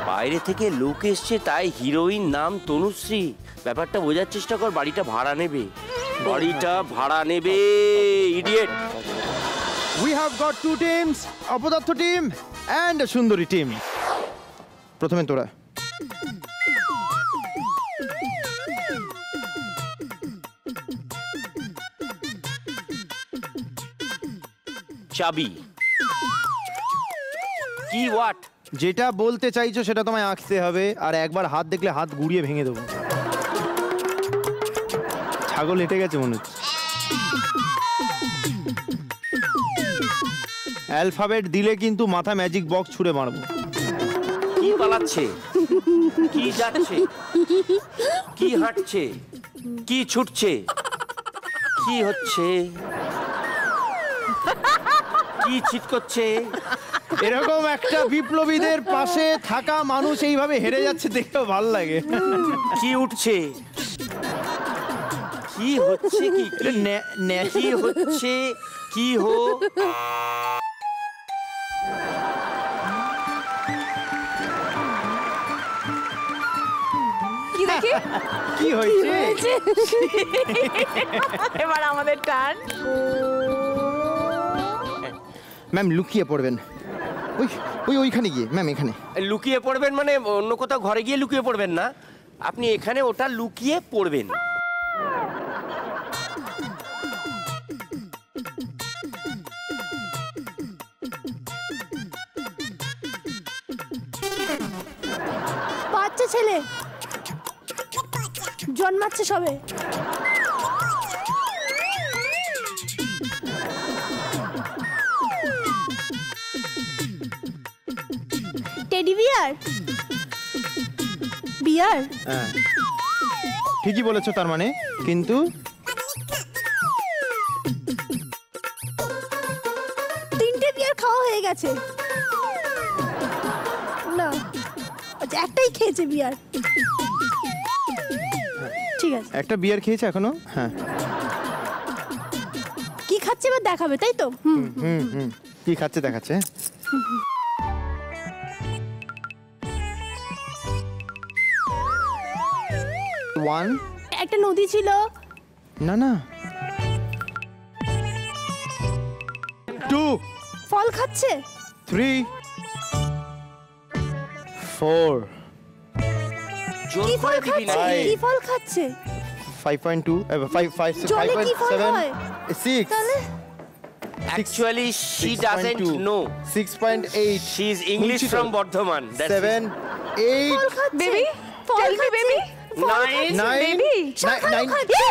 বাইরে থেকে লোক এসছে, তাই হিরোইন নাম তনুশ্রী। ব্যাপারটা বোঝার চেষ্টা কর। বাড়িটা ভাড়া নেবে, বাড়িটা ভাড়া নেবে, idiot. We have got 2 teams, অপদার্থ টিম and a সুন্দরী টিম। প্রথমে তোরা। চাবি কি হোয়াট? যেটা বলতে চাইছো সেটা তোমায় আঁকতে হবে, আর একবার হাত দেখলে হাত গুড়িয়ে ভেঙে দেবো। ছাগল হেঁটে গেছে মনে হচ্ছে। অ্যালফাবেট দিলে কিন্তু মাথা ম্যাজিক বক্স ছুঁড়ে মারবো। কি পালাচ্ছে, কি যাচ্ছে, কি হাঁটছে, কি ছুটছে, কি হচ্ছে? কি চিট করছে? এরকম একটা বিপ্লবীদের পাশে থাকা মানুষ এইভাবে হেরে যাচ্ছে দেখতেও ভালো লাগে। কি উঠছে? কি হচ্ছে? কি কি হচ্ছে? কি হো? কি দেখি? কি হয়েছে? এবার আমাদের টার্ন। ম্যাম লুকিয়ে পড়বেন, ওই ওই ওইখানে গিয়ে। ম্যাম এখানে লুকিয়ে পড়বেন মানে অন্য কোথাও ঘরে গিয়ে লুকিয়ে পড়বেন না, আপনি এখানে ওটা লুকিয়ে পড়বেন। বাচ্চা ছেলে জন্মাচ্ছে সবে। Teddy bear. বিয়ার? হ্যাঁ ঠিকই বলেছো, তার মানে কিন্তু তিনটে বিয়ার খাওয়া হয়ে গেছে না? আচ্ছা একটাই খেয়েছে বিয়ার, ঠিক আছে। একটা বিয়ার খেয়েছে এখনো। হ্যাঁ কি খাচ্ছে এবার দেখাবে, তাই তো? হুম হুম হুম কি খাচ্ছে দেখাচ্ছে। ওয়ান। একটা নদী ছিল। না না। টু। ফল খাচ্ছে। 3 4 জোর কি করে ফল দিবি না। খাচ্ছে? কি ফল খাচ্ছে? 5.2 5 জলে কি ফল 5.7 হয়? 6 তাহলে Actually she doesn't know. 6.8 She is English from Bardhaman. 7 8 ফল খাচ্ছে। বেবি, ফল টেল মি খাচ্ছে। বেবি। ফল 9 খাচ্ছে। 9 Baby, শাকালু 9 খাচ্ছে।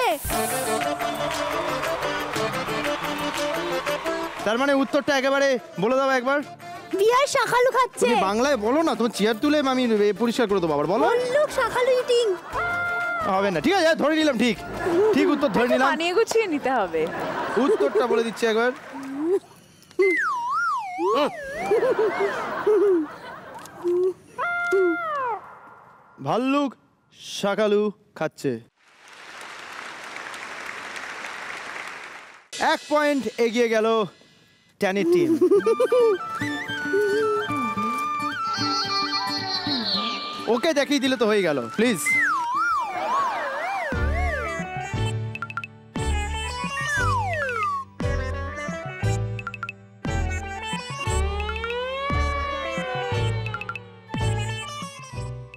তার মানে উত্তরটা একেবারে বলে দাও একবার। বিয়ার শাকালু খাচ্ছে। তুমি বাংলায় বলো না, তোমার চেয়ার তুলে আমি পরিষ্কার করে দেবো আবার। বলো। বললুক শাকালু ইটিং। হবে না, ঠিক আছে ধরে নিলাম। ঠিক ঠিক উত্তর ধরে নিলাম। মানিয়ে গুছিয়ে নিতে হবে। উত্তরটা বলে দিচ্ছি একবার। ভাল্লুক শাকালু খাচ্ছে। 1 পয়েন্ট এগিয়ে গেল ট্যানি টিম। ওকে দেখিয়ে দিলে তো হয়ে গেল, প্লিজ।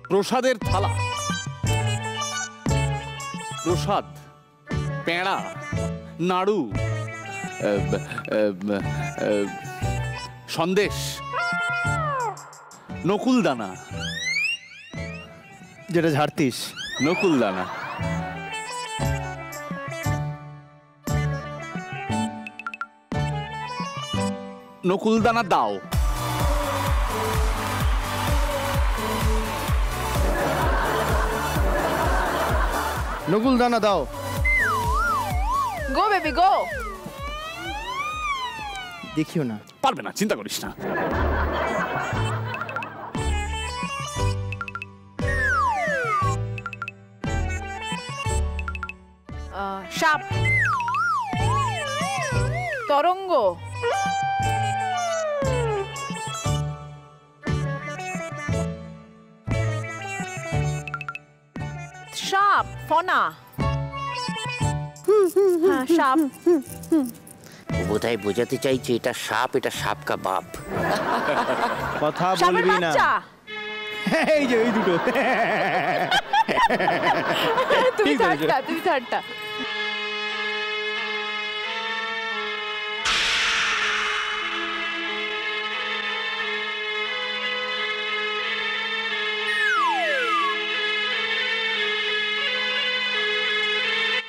প্রসাদের থালা, প্রসাদ, পেঁড়া, নাড়ু, সন্দেশ, নকুলদানা। যেটা ঝাড়তিস। নকুলদানা। নকুলদানা দাও। নকুলদানা দাও। গো বেবি গো। দেখিও না। পারবে না, চিন্তা করিস না। সাপ, তরঙ্গ, সাপ, ফনা। হ্যাঁ সাপ। বোধহয় বোঝাতে চাইছে এটা সাপ, এটা সাপ কা বাপ। কথা সাপের বলবি না। বাচ্চা। এই যে এই দুটো। তুমি থার্ডটা, তুমি থার্ডটা।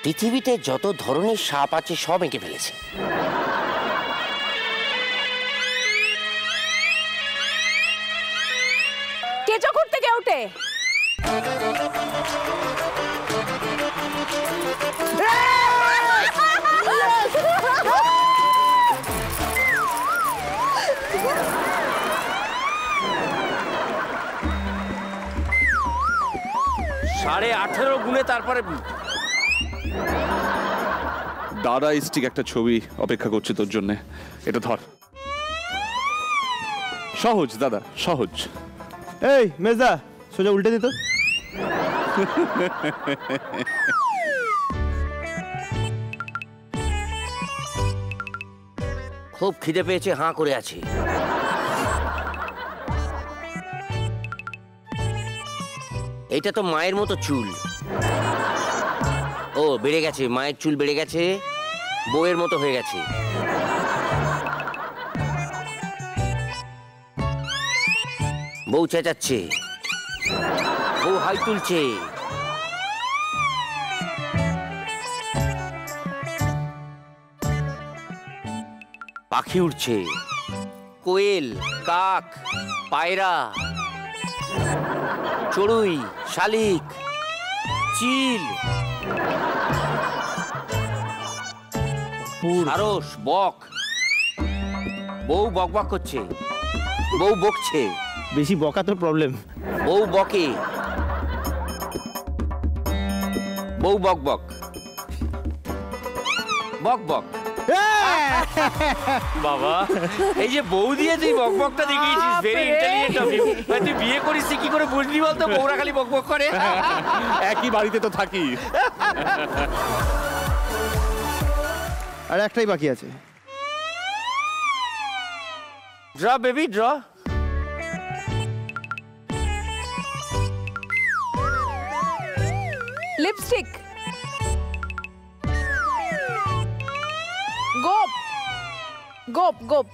পৃথিবীতে যত ধরনের সাপ আছে সব এঁকে ফেলেছে। কেঁচো খুঁড়তে কে ওঠে? 18.5 গুণে তারপরে দাদা স্টিক একটা ছবি অপেক্ষা করছে তোর জন্য, এটা ধর। সহজ দাদা, সহজ। এই মেজদা, সোজা উল্টে দিত। খুব খিদে পেয়েছে, হাঁ করে আছে। এটা তো মায়ের মতো চুল। ও বেড়ে গেছে, মায়ের চুল বেড়ে গেছে, বউয়ের মতো হয়ে গেছে। বউ চেঁচাচ্ছে, বউ হাই তুলছে। পাখি উঠছে, কোয়েল, কাক, পায়রা, চড়ুই, শালিক, চিল, সারস, বক। বউ বক বক করছে, বউ বকছে। বেশি বকা তো প্রবলেম। বউ বকে, বউ বক বক, বক বক। বাবা, এই যে বউ দিয়ে তুই বক বকটা দেখিয়েছিস, ভেরি ইন্টেলিজেন্ট অফ ইউ। তুই বিয়ে করিস কি করে বুঝলি বলতো? বউরা খালি বক বক করে। একই বাড়িতে তো থাকি। আর একটাই বাকি আছে। Draw baby, draw. লিপস্টিক, গোপ, গোপ, গোপ।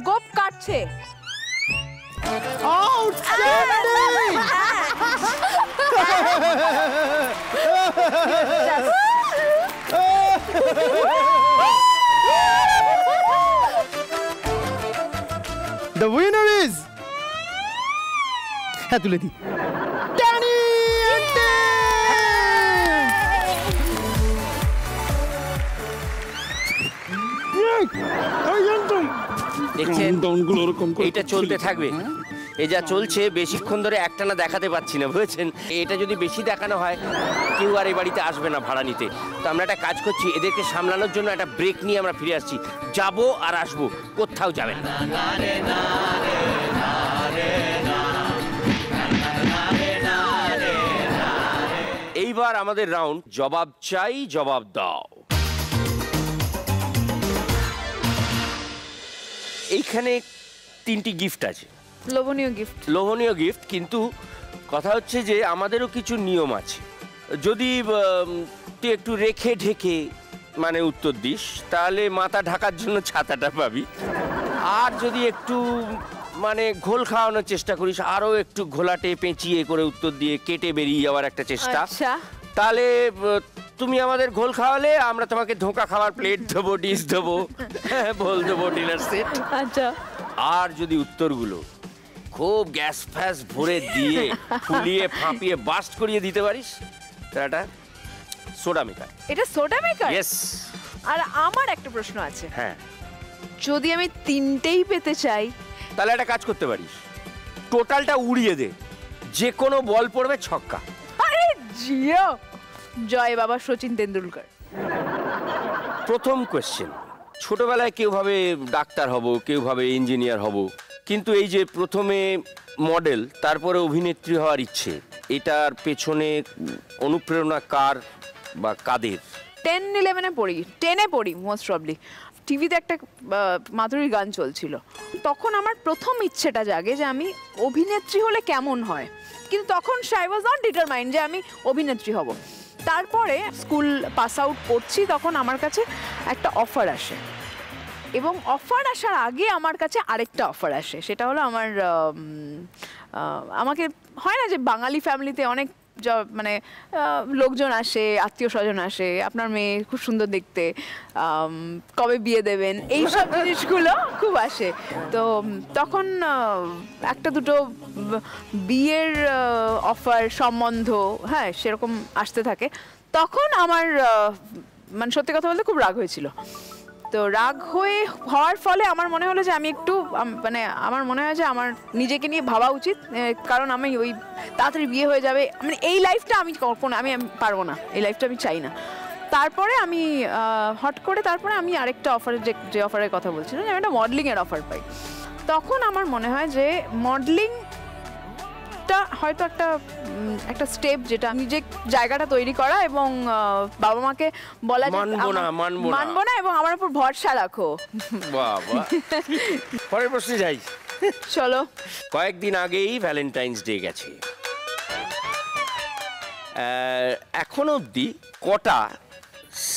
গোপ কাটছে। The winner is... হ্যাঁ, তুলে দি। দেখছেন, এটা চলতে থাকবে। এ যা চলছে বেশিক্ষণ ধরে একটানা দেখাতে পাচ্ছি না, বুঝেছেন? এটা যদি বেশি দেখানো হয় কেউ আর এই বাড়িতে আসবে না ভাড়া নিতে। তো আমরা একটা কাজ করছি, এদেরকে সামলানোর জন্য একটা ব্রেক নিয়ে আমরা ফিরে আসছি। যাবো আর আসবো, কোথাও যাবেন না। এইবার আমাদের রাউন্ড জবাব চাই, জবাব দাও। এইখানে 3টি গিফট আছে, লোভনীয় গিফট। লোভনীয় গিফট, কিন্তু কথা হচ্ছে যে আমাদেরও কিছু নিয়ম আছে। যদি তুই একটু রেখে ঢেকে মানে উত্তর দিস, তাহলে মাথা ঢাকার জন্য ছাতাটা পাবি। আর যদি একটু মানে ঘোল খাওয়ানোর চেষ্টা করিস, আরও একটু ঘোলাটে পেঁচিয়ে করে উত্তর দিয়ে কেটে বেরিয়ে যাওয়ার একটা চেষ্টা, আচ্ছা, তাহলে তুমি আমাদের ঘোল খাওয়ালে আমরা তোমাকে ধোঁকা খাওয়ার প্লেট দেবো, ডিশ দেবো, বল দেবো, ডিনার সেট। আচ্ছা। আর যদি উত্তরগুলো খুব গ্যাস ফ্যাস ভরে দিয়ে ফুলিয়ে ফাঁপিয়ে বাস্ট করিয়ে দিতে পারিস, তাহলে সোডা মেকার। এটা সোডা মেকার? ইয়েস। আর আমার একটা প্রশ্ন আছে। হ্যাঁ, যদি আমি 3টেই পেতে চাই, তাহলে একটা কাজ করতে পারিস, টোটালটা উড়িয়ে দে, যে কোনো বল পড়বে ছক্কা। আরে জিও, জয় বাবা সচিন তেন্ডুলকর। প্রথম কোয়েশ্চেন, ছোটবেলায় কেউ ভাবে ডাক্তার হব, কেউ ভাবে ইঞ্জিনিয়ার হব, কিন্তু এই যে প্রথমে মডেল, তারপরে অভিনেত্রী হওয়ার ইচ্ছে, এটার পেছনে অনুপ্রেরণা কার বা কাদের? 10-11-এ পড়ি, 10-এ পড়ি মোস্ট প্রবলি। টিভিতে একটা মাধুরীর গান চলছিল, তখন আমার প্রথম ইচ্ছেটা জাগে যে আমি অভিনেত্রী হলে কেমন হয়। কিন্তু তখন আই ওয়াজ নট ডিটারমাইন্ড যে আমি অভিনেত্রী হব। তারপরে স্কুল পাস আউট করছি, তখন আমার কাছে একটা অফার আসে, এবং অফার আসার আগে আমার কাছে আরেকটা অফার আসে। সেটা হলো আমাকে হয় না যে বাঙালি ফ্যামিলিতে অনেক মানে লোকজন আসে, আত্মীয় স্বজন আসে, আপনার মেয়ে খুব সুন্দর দেখতে, কবে বিয়ে দেবেন, এইসব জিনিসগুলো খুব আসে। তো তখন একটা দুটো বিয়ের অফার, সম্বন্ধ, হ্যাঁ সেরকম আসতে থাকে। তখন আমার মানে সত্যি কথা বলতে খুব রাগ হয়েছিল। তো রাগ হওয়ার ফলে আমার মনে হলো যে আমি একটু মানে আমার মনে হয় যে আমার নিজেকে নিয়ে ভাবা উচিত, কারণ আমি ওই তাড়াতাড়ি বিয়ে হয়ে যাবে, মানে এই লাইফটা আমি কখনো আমি পারবো না, এই লাইফটা আমি চাই না। তারপরে আমি হট করে তারপরে আমি আরেকটা অফারের যে অফারের কথা বলছিলাম, আমি একটা মডেলিংয়ের অফার পাই। তখন আমার মনে হয় যে মডেলিংটা হয়তো একটা স্টেপ, যেটা নিজের জায়গাটা তৈরি করা এবং বাবা মাকে বলা মানবো না এবং আমার উপর ভরসা রাখো। বাবা, পরের প্রশ্নে যাই। চলো। কয়েকদিন আগেই ভ্যালেন্টাইন্স ডে গেছে, এখন অবধি কটা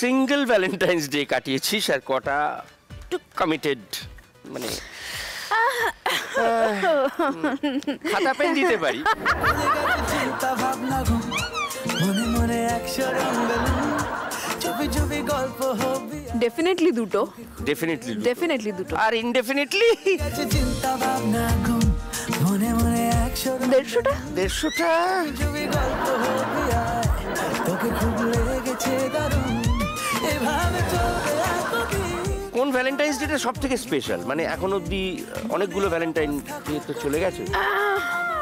সিঙ্গেল ভ্যালেন্টাইন্স ডে কাটিয়েছিস আর কটা একটু কমিটেড, মানে খাতা পেন দিতে পারি? ডেফিনেটলি দুটো, আর ইনডেফিনেটলি 150টা। কোন ভ্যালেন্টাইন্স ডেটা সব থেকে স্পেশাল? মানে এখন অবধি অনেকগুলো ভ্যালেন্টাইন ডে তো চলে গেছে।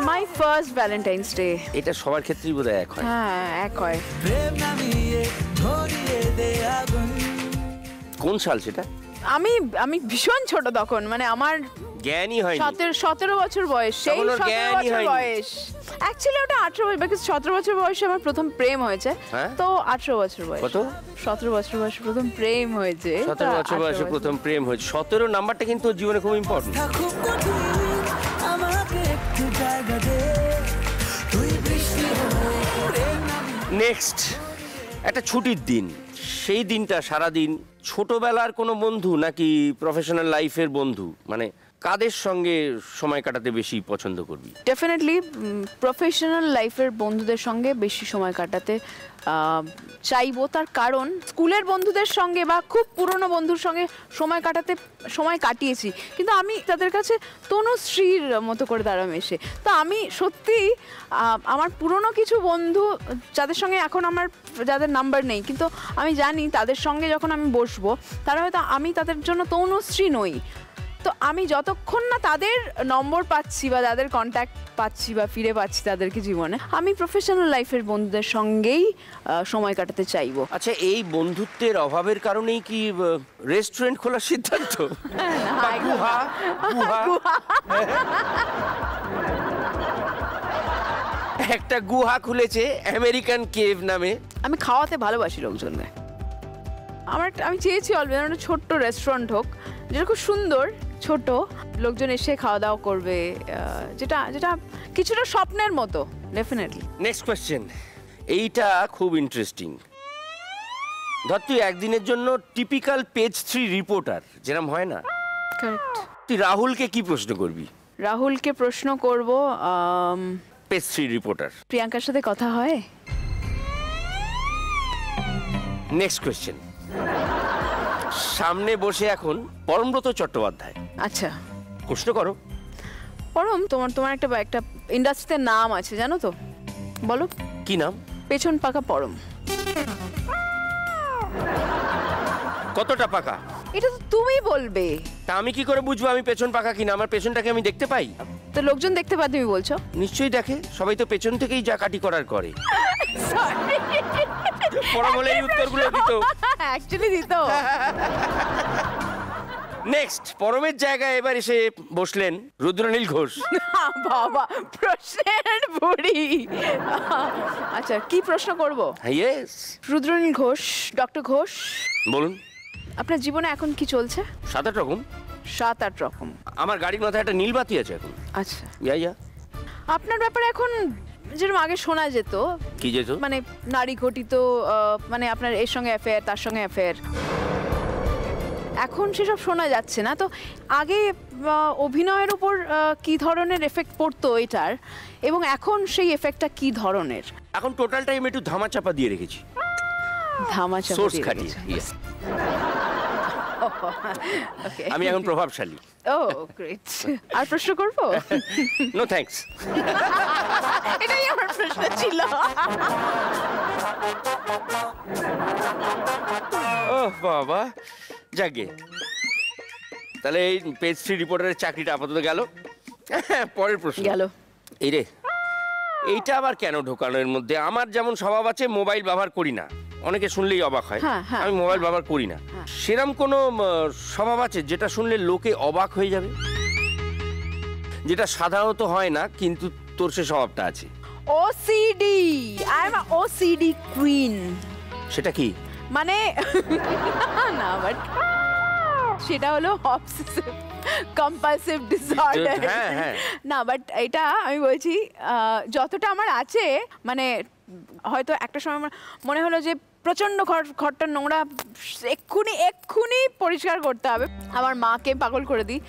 My first Valentine's day. এটা সবার ক্ষেত্রেই বোধহয় এক হয়। হ্যাঁ, এক হয়। কোন সাল সেটা? আমি ভীষণ ছোট তখন, মানে আমার জ্ঞানই হয়নি। 17 বছর বয়স, সেই 17 বছর বয়স। অ্যাকচুয়ালি ওটা 18 বছর, বিকজ 17 বছর বয়সে আমার প্রথম প্রেম হয়েছে। তো 18 বছর বয়স। কত? 17 বছর বয়সে প্রথম প্রেম হয়েছে। 17 বছর বয়সে প্রথম প্রেম হয়েছে। 17 নাম্বারটা কিন্তু জীবনে খুব ইম্পর্টেন্ট। নেক্সট, একটা ছুটির দিন, সেই দিনটা সারাদিন ছোটবেলার কোনো বন্ধু নাকি প্রফেশনাল লাইফের বন্ধু, মানে কাদের সঙ্গে সময় কাটাতে বেশি পছন্দ করবি? ডেফিনেটলি প্রফেশনাল লাইফের বন্ধুদের সঙ্গে বেশি সময় কাটাতে চাইবো। তার কারণ স্কুলের বন্ধুদের সঙ্গে বা খুব পুরনো বন্ধুর সঙ্গে সময় কাটিয়েছি, কিন্তু আমি তাদের কাছে তনুশ্রীর মতো করে তারা মেশে। তো আমি সত্যি আমার পুরনো কিছু বন্ধু যাদের সঙ্গে এখন আমার যাদের নাম্বার নেই, কিন্তু আমি জানি তাদের সঙ্গে যখন আমি বসবো তারা হয়তো আমি তাদের জন্য তনুশ্রী নই। তো আমি যতক্ষণ না তাদের নম্বর পাচ্ছি বা তাদের কন্ট্যাক্ট পাচ্ছি বা ফিরে পাচ্ছি তাদেরকে জীবনে, আমি প্রফেশনাল লাইফের বন্ধুদের সঙ্গেই সময় কাটাতে চাইবো। আচ্ছা, এই বন্ধুত্বের অভাবের কারণেই কি রেস্টুরেন্ট খোলার সিদ্ধান্ত? একটা গুহা খুলেছে আমেরিকান কেভ নামে। আমি খাওয়াতে ভালোবাসি লোকজনকে। আমি চেয়েছি অলরেডি একটা ছোট্ট রেস্টুরেন্ট হোক, যেটা খুব সুন্দর, ছোট, লোকজন এসে খাওয়া দাওয়া করবে, যেটা কিছুটা স্বপ্নের মতো। ডেফিনেটলি। নেক্সট কোয়েশ্চেন, এইটা খুব ইন্টারেস্টিং। ধর তুই একদিনের জন্য টিপিক্যাল পেজ 3 রিপোর্টার, যেরকম হয় না? কারেক্ট। তুই রাহুলকে কি প্রশ্ন করবি? রাহুলকে প্রশ্ন করব, পেজ 3 রিপোর্টার। প্রিয়াঙ্কার সাথে কথা হয়? নেক্সট কোয়েশ্চেন, সামনে বসে এখন পরমব্রত চট্টোপাধ্যায়। আচ্ছা, প্রশ্ন করো। পরম, তোমার একটা ইন্ডাস্ট্রিতে নাম আছে জানো তো? বলো কি নাম? পেছন পাকা পরম। কতটা পাকা? এটা তো তুমি বলবে। তা আমি কি করে বুঝবো আমি পেছন পাকা কিনা? আমার পেছনটাকে আমি দেখতে পাই? তো লোকজন দেখতে পায় তুমি বলছো? নিশ্চয়ই দেখে, সবাই তো পেছন থেকেই যা কাটি করার করে। পরম বলে এই উত্তরগুলো দিত। অ্যাকচুয়ালি দিত। নেক্সট, পরমের জায়গায় এবার এসে বসলেন রুদ্রনীল ঘোষ। বাবা, প্রশ্নের বুড়ি। আচ্ছা, কি প্রশ্ন করব? ইয়েস, রুদ্রনীল ঘোষ, ডক্টর ঘোষ, বলুন। আপনার জীবনে এখন কি চলছে? 7-8 রকম। 7-8 রকম। আমার গাড়ির মাথায় একটা নীল বাতি আছে এখন। আচ্ছা, ইয়া। আপনার ব্যাপারে এখন যেরকম আগে শোনা যেত, কি যেত? মানে নারী ঘটিত, মানে আপনার এর সঙ্গে অ্যাফেয়ার, তার সঙ্গে অ্যাফেয়ার, এখন সেসব শোনা যাচ্ছে না। তো আগে অভিনয়ের উপর কি ধরনের এফেক্ট পড়তো এটার, এবং এখন সেই এফেক্টটা কি ধরনের? এখন টোটালটাই আমি একটু ধামাচাপা দিয়ে রেখেছি। ধামাচাপা সোর্স দিয়ে খাটিয়ে। রেখেছেন। Okay. আমি এখন প্রভাবশালী। গ্রেট। আর প্রশ্ন করব? No thanks. এটাই আমার প্রশ্ন ছিল। ও বাবা, যাকে তাহলে এই পেজ 3 রিপোর্টারের চাকরিটা আপাতত গেল। পরের প্রশ্ন গেল। এই রে, এইটা আবার কেন ঢোকানো এর মধ্যে? আমার যেমন স্বভাব আছে মোবাইল ব্যবহার করি না, অনেকে শুনলেই অবাক হয়, হ্যাঁ, হ্যাঁ। আমি মোবাইল ব্যবহার করি না। সেরকম কোনো স্বভাব আছে যেটা শুনলে লোকে অবাক হয়ে যাবে, যেটা সাধারণত হয় না কিন্তু তোর সে স্বভাবটা আছে? OCD, I am a OCD queen. সেটা কি? মানে না, বাট সেটা হলো অবসেসিভ কম্পালসিভ ডিসঅর্ডার। হ্যাঁ, হ্যাঁ। না, বাট এটা আমি বলছি যতটা আমার আছে, মানে হয়তো একটা সময় আমার মনে হলো যে প্রচন্ড ঘরটা নোংরা, এক্ষুনি পরিষ্কার করতে হবে। আমার মাকে পাগল করে দিই,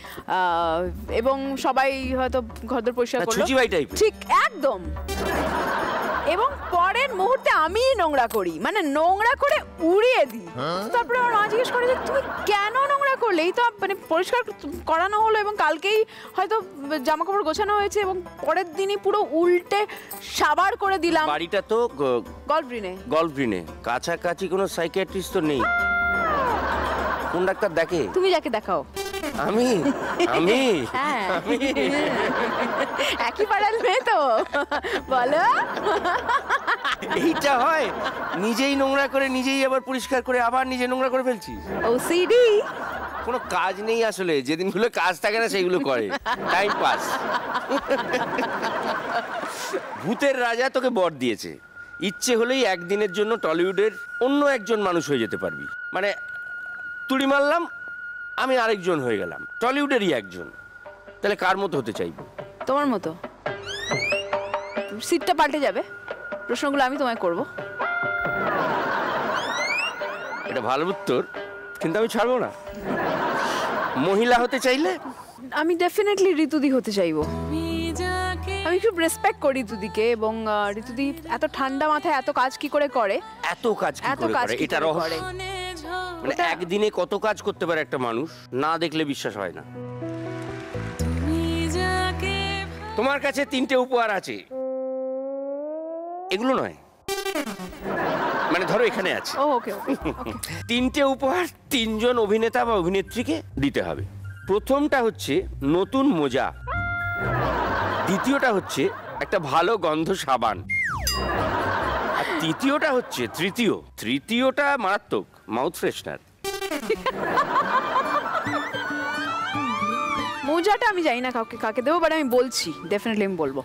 এবং সবাই হয়তো ঘরদোর পরিষ্কার করলো, ছুচিবাই টাইপের। ঠিক একদম। এবং পরের মুহূর্তে আমি নোংরা করি, মানে নোংরা করে উড়িয়ে দিই। তারপরে আমার মা জিজ্ঞেস করে যে তুমি কেন নোংরা করলে? এই তো মানে পরিষ্কার করানো হলো এবং কালকেই হয়তো জামা কাপড় গোছানো হয়েছে, এবং পরের দিনই পুরো উল্টে সাবার করে দিলাম। বাড়িটা তো গল্ফ গ্রিনে, কাছাকাছি কোনো সাইকিয়াট্রিস্ট তো নেই। কোন ডাক্তার দেখে? তুমি যাকে দেখাও। আমি হ্যাঁ, একই পাড়ার মেয়ে তো, বলো। এইটা হয়, নিজেই নোংরা করে নিজেই আবার পরিষ্কার করে আবার নিজে নোংরা করে ফেলছিস। OCD। কোনো কাজ নেই আসলে, যেদিনগুলো কাজ থাকে না সেইগুলো করে, টাইম পাস। ভূতের রাজা তোকে বর দিয়েছে, ইচ্ছে হলেই একদিনের জন্য টলিউডের অন্য একজন মানুষ হয়ে যেতে পারবি। মানে তুড়ি মারলাম, আমি আরেকজন হয়ে গেলাম, টলিউডেরই একজন। তাহলে কার মতো হতে চাইবো? তোমার মতো। সিটটা পাল্টে যাবে, প্রশ্নগুলো আমি তোমায় করব। এটা ভালো উত্তর, কিন্তু আমি ছাড়বো না। মহিলা হতে চাইলে আমি ডেফিনেটলি ঋতুদি হতে চাইবো। আমি খুব রেসপেক্ট করি ঋতুদিকে, এবং ঋতুদি এত ঠান্ডা মাথায় এত কাজ কি করে করে, এত কাজ কি করে করে, এটা রহস্য। মানে একদিনে কত কাজ করতে পারে একটা মানুষ, না দেখলে বিশ্বাস হয় না। তোমার কাছে 3টে উপহার আছে, এগুলো নয়, মানে ধরো এখানে আছে। ওকে। 3টে উপহার 3 জন অভিনেতা বা অভিনেত্রীকে দিতে হবে। প্রথমটা হচ্ছে নতুন মোজা, দ্বিতীয়টা হচ্ছে একটা ভালো গন্ধ সাবান, আর তৃতীয়টা মারাত্মক, মাউথ ফ্রেশনার। মোজাটা আমি জানি না কাকে দেবো, বাট আমি বলছি, ডেফিনেটলি আমি বলবো।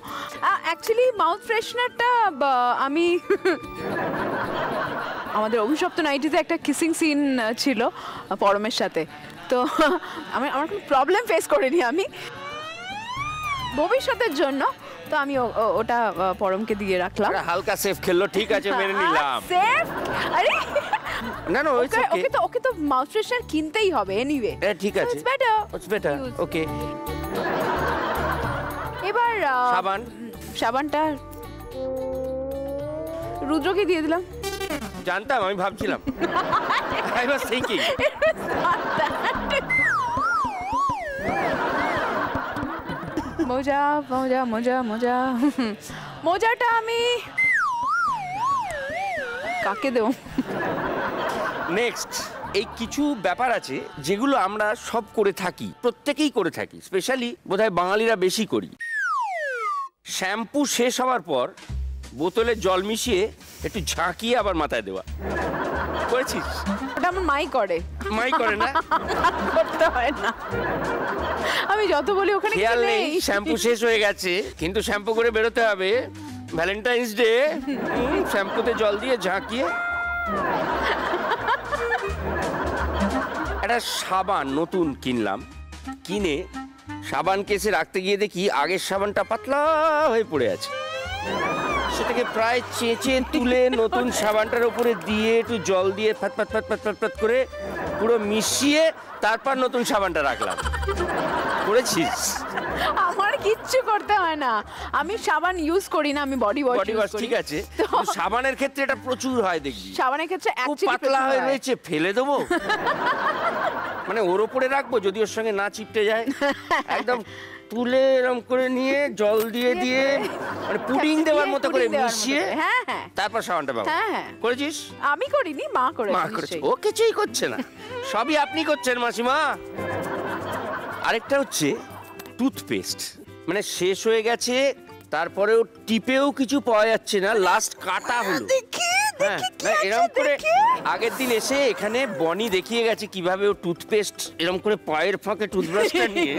অ্যাকচুয়ালি মাউথ ফ্রেশনারটা আমি আমাদের অভিশপ্ত নাইটিতে একটা কিসিং সিন ছিল পরমের সাথে, তো আমার কোনো প্রবলেম ফেস করিনি আমি ভবিষ্যতের জন্য, তো আমি ওটা পরমকে দিয়ে রাখলাম। হালকা সেফ খেললো, ঠিক আছে, মেনে নিলাম। সেফ? আরে না, ওকে তো মাউথ ফ্রেশনার কিনতেই হবে এনিওয়ে। ঠিক আছে, ইটস বেটার। ওকে, এবার সাবানটা রুদ্রকে দিয়ে দিলাম। জানতাম, আমি ভাবছিলাম। I was thinking. মোজাটা আমি কাকে দেব? নেক্সট, এই কিছু ব্যাপার আছে যেগুলো আমরা সব করে থাকি, প্রত্যেকেই করে থাকি, স্পেশালি বোধহয় বাঙালিরা বেশি করি। শ্যাম্পু শেষ হওয়ার পর বোতলে জল মিশিয়ে একটু ঝাঁকিয়ে আবার মাথায় দেওয়া, করেছিস? ওটা আমার মাই করে না? করতে হয় না, আমি যত বলি ওখানে খেয়াল নেই, শ্যাম্পু শেষ হয়ে গেছে, কিন্তু শ্যাম্পু করে বেরোতে হবে। ভ্যালেন্টাইন্স ডে, শ্যাম্পুতে জল দিয়ে ঝাঁকিয়ে। একটা সাবান নতুন কিনলাম, কিনে সাবান কেসে রাখতে গিয়ে দেখি আগের সাবানটা পাতলা হয়ে পড়ে আছে। সেটাকে প্রায় চেঁচে তুলে নতুন সাবানটার উপরে দিয়ে একটু জল দিয়ে ফাত করে পুরো মিশিয়ে তারপর নতুন সাবানটা রাখলাম। করেছিস? আমার কিচ্ছু করতে হয় না, আমি সাবান ইউজ করি না, আমি বডি ওয়াশ। ঠিক আছে, সাবানের ক্ষেত্রে এটা প্রচুর হয় দেখবি। সাবানের ক্ষেত্রে পাতলা হয়ে রয়েছে, ফেলে দেবো? মানে ওর ওপরে রাখবো যদি ওর সঙ্গে না চিপটে যায়, একদম তুলে এরকম করে নিয়ে জল দিয়ে দিয়ে মানে পুডিং দেওয়ার মতো করে মিশিয়ে হ্যাঁ হ্যাঁ তারপর সাবানটা ব্যবহার হ্যাঁ, হ্যাঁ। করেছিস? আমি করিনি, মা করেছে। মা করেছে। ও কিছুই করছে না, সবই আপনি করছেন মাসিমা। আরেকটা হচ্ছে টুথপেস্ট, মানে শেষ হয়ে গেছে, তারপরেও টিপেও কিছু পাওয়া যাচ্ছে না, লাস্ট কাটা হলো। হ্যাঁ, না, এরকম করে আগের দিন এসে এখানে বনি দেখিয়ে গেছে কিভাবে ও টুথপেস্ট এরকম করে পায়ের ফাঁকে টুথব্রাশটা নিয়ে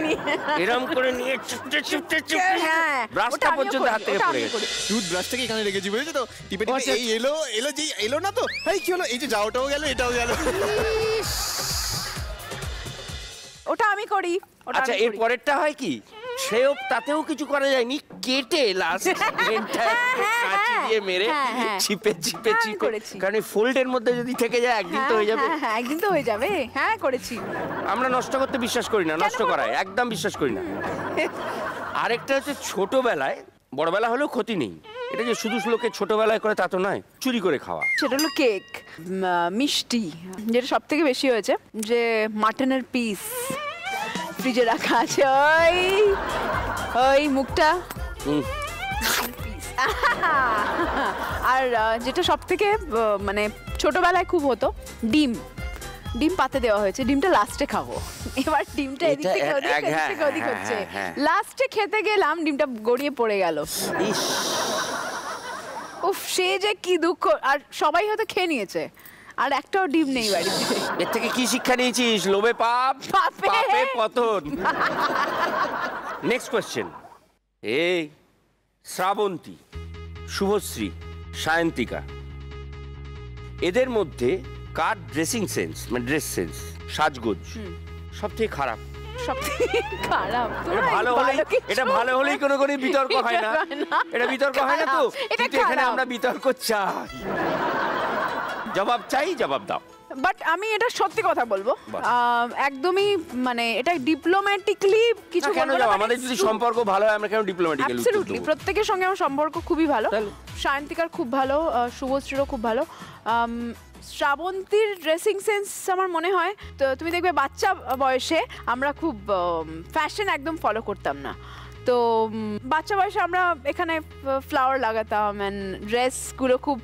এরকম করে নিয়ে চুপটে চুপটে চুপটে ব্রাশটা পর্যন্ত হাত থেকে পড়ে গেছে। টুথব্রাশটাকে এখানে রেখেছি, বুঝেছো তো? টিপে টিপে এই এলো যে এলো না তো, এই কি হলো, এই যে যাওয়াটাও গেল, এটাও গেল। ওটা আমি করি। আচ্ছা, এর পরেরটা হয় কি, সেও তাতেও কিছু করা যায়নি, কেটে লাস্ট কাঁচি দিয়ে মেরে চিপে চিপে চিপে, কারণ ফোল্ডের মধ্যে যদি থেকে যায় একদিন তো হয়ে যাবে। হ্যাঁ, একদিন তো হয়ে যাবে। হ্যাঁ, করেছি। আমরা নষ্ট করতে বিশ্বাস করি না, নষ্ট করায় একদম বিশ্বাস করি না। আরেকটা হচ্ছে ছোটবেলায়, বড়বেলা হলেও ক্ষতি নেই, এটা যে শুধু লোকে ছোটবেলায় করে তা তো নয়, চুরি করে খাওয়া। সেটা হলো কেক, মিষ্টি, যেটা সব থেকে বেশি হয়েছে, যে মাটনের পিস ফ্রিজে রাখা আছে, ওই মুখটা। আর যেটা সব থেকে মানে ছোটবেলায় খুব হতো, ডিম পাতে দেওয়া হয়েছে, ডিমটা লাস্টে খাবো। এবার ডিমটা এদিক থেকে ওদিক হচ্ছে, লাস্টে খেতে গেলাম, ডিমটা গড়িয়ে পড়ে গেল। উফ, সে যে কি দুঃখ। আর সবাই হয়তো খেয়ে নিয়েছে, আর একটাও ডিম নেই বাড়িতে। এর থেকে কি শিক্ষা নিয়েছিস? লোভে পাপ, পাপে পতন। Next question. এই শ্রাবন্তী, শুভশ্রী, সায়ন্তিকা, এদের মধ্যে কার ড্রেসিং সেন্স, মানে ড্রেস সেন্স, সাজগোজ সব থেকে খারাপ? সবথেকে খারাপ। এটা ভালো হলেই কোনো বিতর্ক হয় না, এটা বিতর্ক হয় না তো, কিন্তু এখানে আমরা বিতর্ক চাই, জবাব চাই, জবাব দাও। বাট আমি এটা সত্যি কথা বলবো, একদমই মানে এটা ডিপ্লোম্যাটিকলি কিছু কেন যাও, আমাদের যদি সম্পর্ক ভালো হয় আমরা কেন ডিপ্লোম্যাটিক্যালি উত্তর দেব? প্রত্যেকের সঙ্গে আমার সম্পর্ক খুবই ভালো, সায়ন্তিকার খুব ভালো, শুভশ্রীরও খুব ভালো। শ্রাবন্তীর ড্রেসিং সেন্স আমার মনে হয়, তো তুমি দেখবে বাচ্চা বয়সে আমরা খুব ফ্যাশন একদম ফলো করতাম না, তো বাচ্চা বয়সে আমরা এখানে ফ্লাওয়ার লাগাতাম, অ্যান্ড ড্রেসগুলো খুব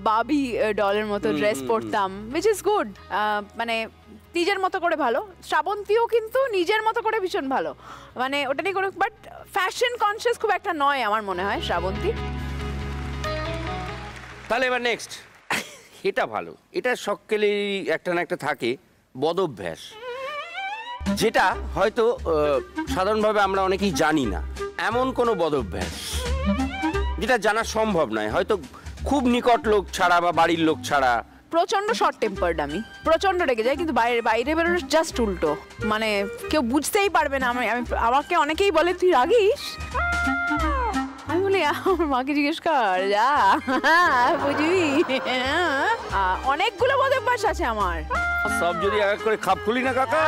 বাবি ডলের মতো ড্রেস পরতাম, উইচ ইজ গুড, মানে নিজের মতো করে ভালো। শ্রাবন্তীও কিন্তু নিজের মতো করে ভীষণ ভালো, মানে ওটা নিয়ে কোনো, বাট ফ্যাশন কনসিয়াস খুব একটা নয় আমার মনে হয় শ্রাবন্তী। তাহলে এবার নেক্সট, এটা ভালো, এটা সকলেরই একটা না একটা থাকে, বদভ্যাস, যেটা হয়তো সাধারণভাবে আমরা অনেকেই জানি না, এমন কোনো বদভ্যাস যেটা জানা সম্ভব নয়, হয়তো খুব নিকট লোক ছাড়া বা বাড়ির লোক ছাড়া। প্রচন্ড শর্ট টেম্পার্ড, আমি প্রচন্ড রেগে যাই, কিন্তু বাইরে বেরোনো জাস্ট উল্টো, মানে কেউ বুঝতেই পারবে না। আমাকে অনেকেই বলে তুই রাগিস, আমি বলি আমার মাকে জিজ্ঞেস কর, যা বুঝবি। অনেকগুলো বদভ্যাস আছে আমার, সব যদি এক করে খাপ খুলি না কাকা,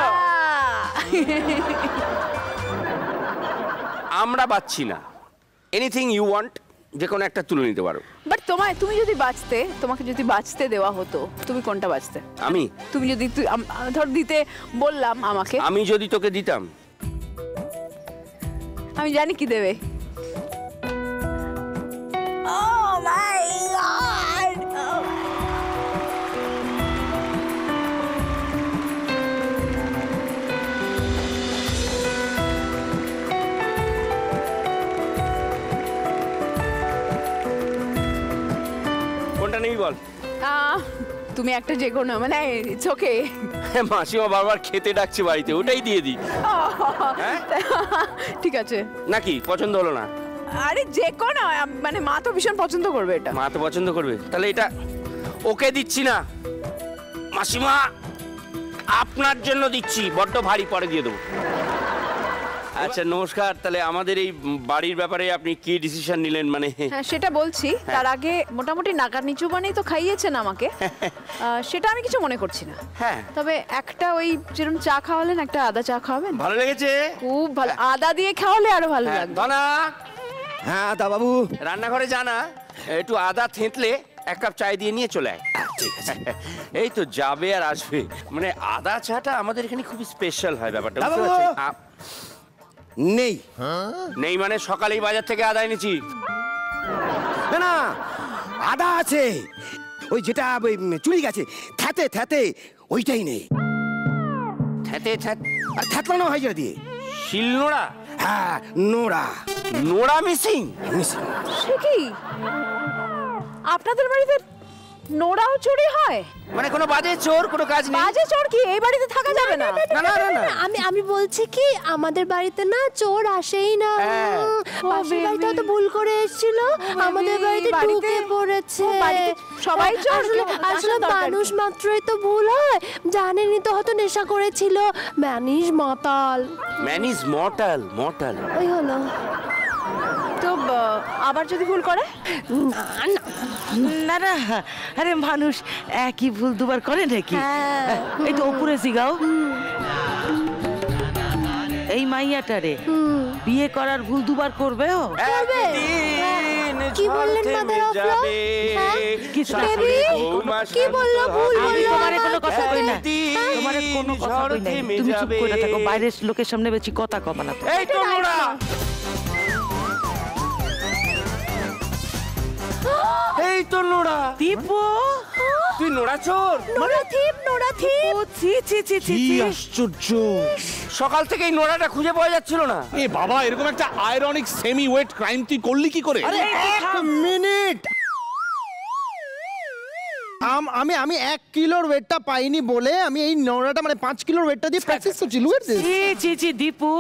আমরা বাঁচছি না। এনিথিং ইউ ওয়ান্ট, যে কোনো একটা তুলে নিতে পারো। বাট তোমাকে যদি বাঁচতে দেওয়া হতো, তুমি কোনটা বাঁচতে? আমি? তুমি যদি ধর দিতে বললাম আমাকে, আমি যদি তোকে দিতাম, আমি জানি কি দেবে। Oh my God! কোনটা নেই বল? তুমি একটা যে কোনো, মানে ইটস ওকে। মাসিমা বারবার খেতে ডাকছে বাড়িতে, ওটাই দিয়ে দিই। ঠিক আছে নাকি? পছন্দ হলো না? আরে যে কোনো, মানে মা তো ভীষণ পছন্দ করবে এটা। মা তো পছন্দ করবে, তাহলে এটা ওকে দিচ্ছি না মাসিমা, আপনার জন্য দিচ্ছি, বড্ড ভারী, পরে দিয়ে দেবো। আচ্ছা নমস্কার, তাহলে আমাদের এই বাড়ির ব্যাপারে আপনি কি ডিসিশন নিলেন? মানে হ্যাঁ সেটা বলছি, তার আগে মোটামুটি নাকার নিচু বানিয়ে তো খাইয়েছেন আমাকে, সেটা আমি কিছু মনে করছি না। হ্যাঁ, তবে একটা ওই যেরকম চা খাওয়ালেন, একটা আদা চা খাওয়াবেন। ভালো লেগেছে? খুব ভালো, আদা দিয়ে খাওয়ালে আরো ভালো লাগবে। ধনা, হ্যাঁ দা বাবু, রান্নাঘরে জানা, একটু আদা থেঁতলে এক কাপ চায় দিয়ে নিয়ে চলে আয়। ঠিক আছে। এই তো যাবে আর আসবে, মানে আদা চাটা আমাদের এখানে খুব স্পেশাল হয় ব্যাপারটা। নেই। নেই মানে সকালেই বাজার থেকে আদা এনেছি। না না, আদা আছে, ওই যেটা ওই চুরি গেছে থ্যাতে থ্যাতে, ওইটাই নেই। থ্যাতে থ্যাত আর থ্যাতলানো হয় যেটা দিয়ে। শিলনোড়া? হ্যাঁ, নোড়া। নোড়া মিসিং? সে কি, আপনাদের বাড়িতে নোড়াও চুরি হয়? মানে কোনো বাজে চোর কোনো কাজ নেই? বাজে চোর কি এই বাড়িতে থাকা যাবে না? না না না না, আমি বলছি কি আমাদের বাড়িতে না চোর আসেই না। পাশের বাড়িতে তো ভুল করে এসেছিল, আমাদের বাড়িতে ঢুকে পড়েছে। সবাই চোর? আসলে মানুষ মাত্রই তো ভুল হয়, জানেনই তো, হয়তো নেশা করেছিল। ম্যানিস মাতাল। ম্যানিস মর্টাল? মর্টাল ওই হলো। তো আবার যদি ভুল করে? না না, আরে মানুষ একই ভুল দুবার করে নাকি? এই তো উপরে জিগাও, এই মাইয়াটারে বিয়ে করার ভুল দুবার করবে? ও কি বললেন মাদার অফ ল? বেবি কি বললো? ভুল বললো? তোমারে কোনো কথা কই না, তোমারে কোনো কথা কই না, তুমি চুপ করে থাকো, বাইরের লোকের সামনে বেশি কথা কবা না। এই তো নোড়া, এই তো নোড়া। দীপু, তুই নোড়া চোর? নোড়া থিপ, নোড়া থিপ। ছি ছি ছি ছি কি ছি। আশ্চর্য! সকাল থেকে এই নোড়াটা খুঁজে পাওয়া যাচ্ছিল না। এ বাবা, এরকম একটা আয়রনিক সেমি ওয়েট ক্রাইম তুই করলি কি করে? এক মিনিট, আমি 1 কিলোর ওয়েটটা পাইনি বলে আমি এই নোড়াটা মানে 5 কিলোর ওয়েটটা দিয়ে প্র্যাকটিস করছি। Look at this. ছি ছি ছি দীপু,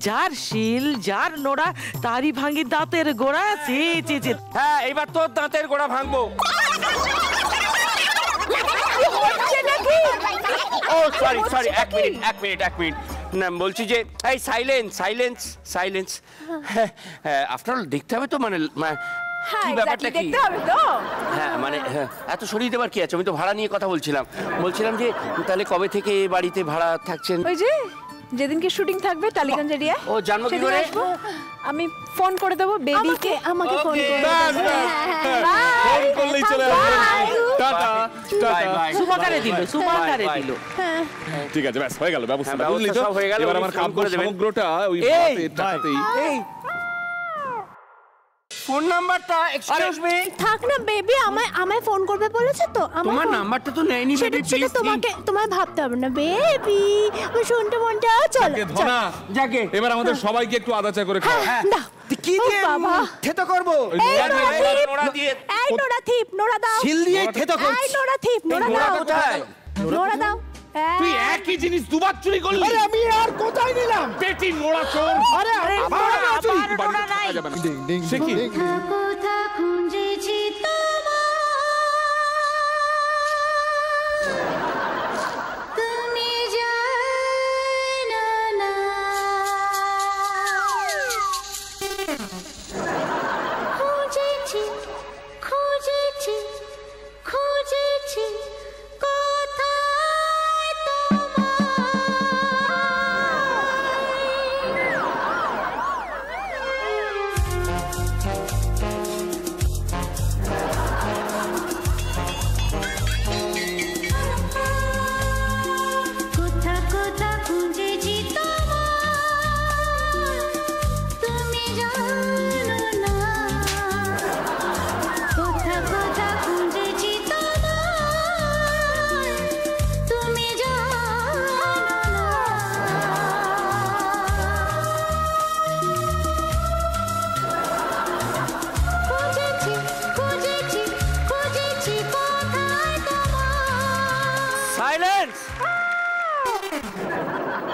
যার শিল যার নোড়া তারই ভাঙি দাঁতের গোড়া। ছি ছি ছি। হ্যাঁ, এবার তোর দাঁতের গোড়া ভাঙবো। ও সরি সরি, এক মিনিট। না বলছি যে এই সাইলেন্স। আফটার অল দেখতে হবে তো, মানে হ্যাঁ, কি ব্যাপারটা কি? দেখতে হবে তো। হ্যাঁ মানে এত সরিয়ে দেবার কি আছে? আমি তো ভাড়া নিয়ে কথা বলছিলাম যে তাহলে কবে থেকে এই বাড়িতে ভাড়া থাকছেন? ওই যে যেদিনকে শুটিং থাকবে টালিগঞ্জ এরিয়া, ও জানবো কি করে? আমি ফোন করে দেবো বেবিকে। আমাকে ফোন Okay. করে ব্যাস, ব্যাস, ফোন করলেই চলে আসবে। Tata tata. সুমাকারে দিল, সুমাকারে দিল। ঠিক আছে, ব্যাস হয়ে গেল ব্যবস্থা, হ্যাঁ, বুঝলি তো? ব্যবস্থা সব হয়ে গেল, এবার উনি আমার ফোন কাম করে দেবেন। সমগ্রটা ওই এই, টাকাতেই। এই ফোন নাম্বারটা, এক্সকিউজ মি। থাক না বেবি, আমায় ফোন করবে বলেছে তো। তোমার নাম্বারটা তো নেয়নি বেবি, প্লিজ। তোমায় ভাবতে হবে না বেবি, আমি শুনতে মনটা। চলো যাকে ধনা, যাকে এবার আমাদের সবাইকে একটু আদা চা করে খাও। দাও। কি দিয়ে বাবা। থেতো করবো? নোড়া দিয়ে। এই নোড়া থিপ, নোড়া দাও। শিল দিয়ে থেতো এই করছি। নোড়া থিপ, নোড়া নোড়া দাও। কোথায়? নোড়া দাও। তুই একই জিনিস দুবার চুরি করলি। আরে আমি আর কোথায় নিলাম? পেটি নোড়া চোর। আরে আবার নোড়া নাই। ডিং ডিং সে কি? ডিং। কোথা খুঁজেছি তুমি জানো না, খুঁজেছি কোথায় কোথা খুঁজেছি তোমায়, তুমি জানো না, কোথা খুঁজেছি তোমায়, তুমি জানো না। খুঁজেছি কোথায় তোমায়। সাইলেন্স।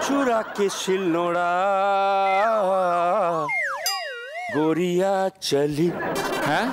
চুরা के শিলনোড়া গড়িয়া চলি। হ্যাঁ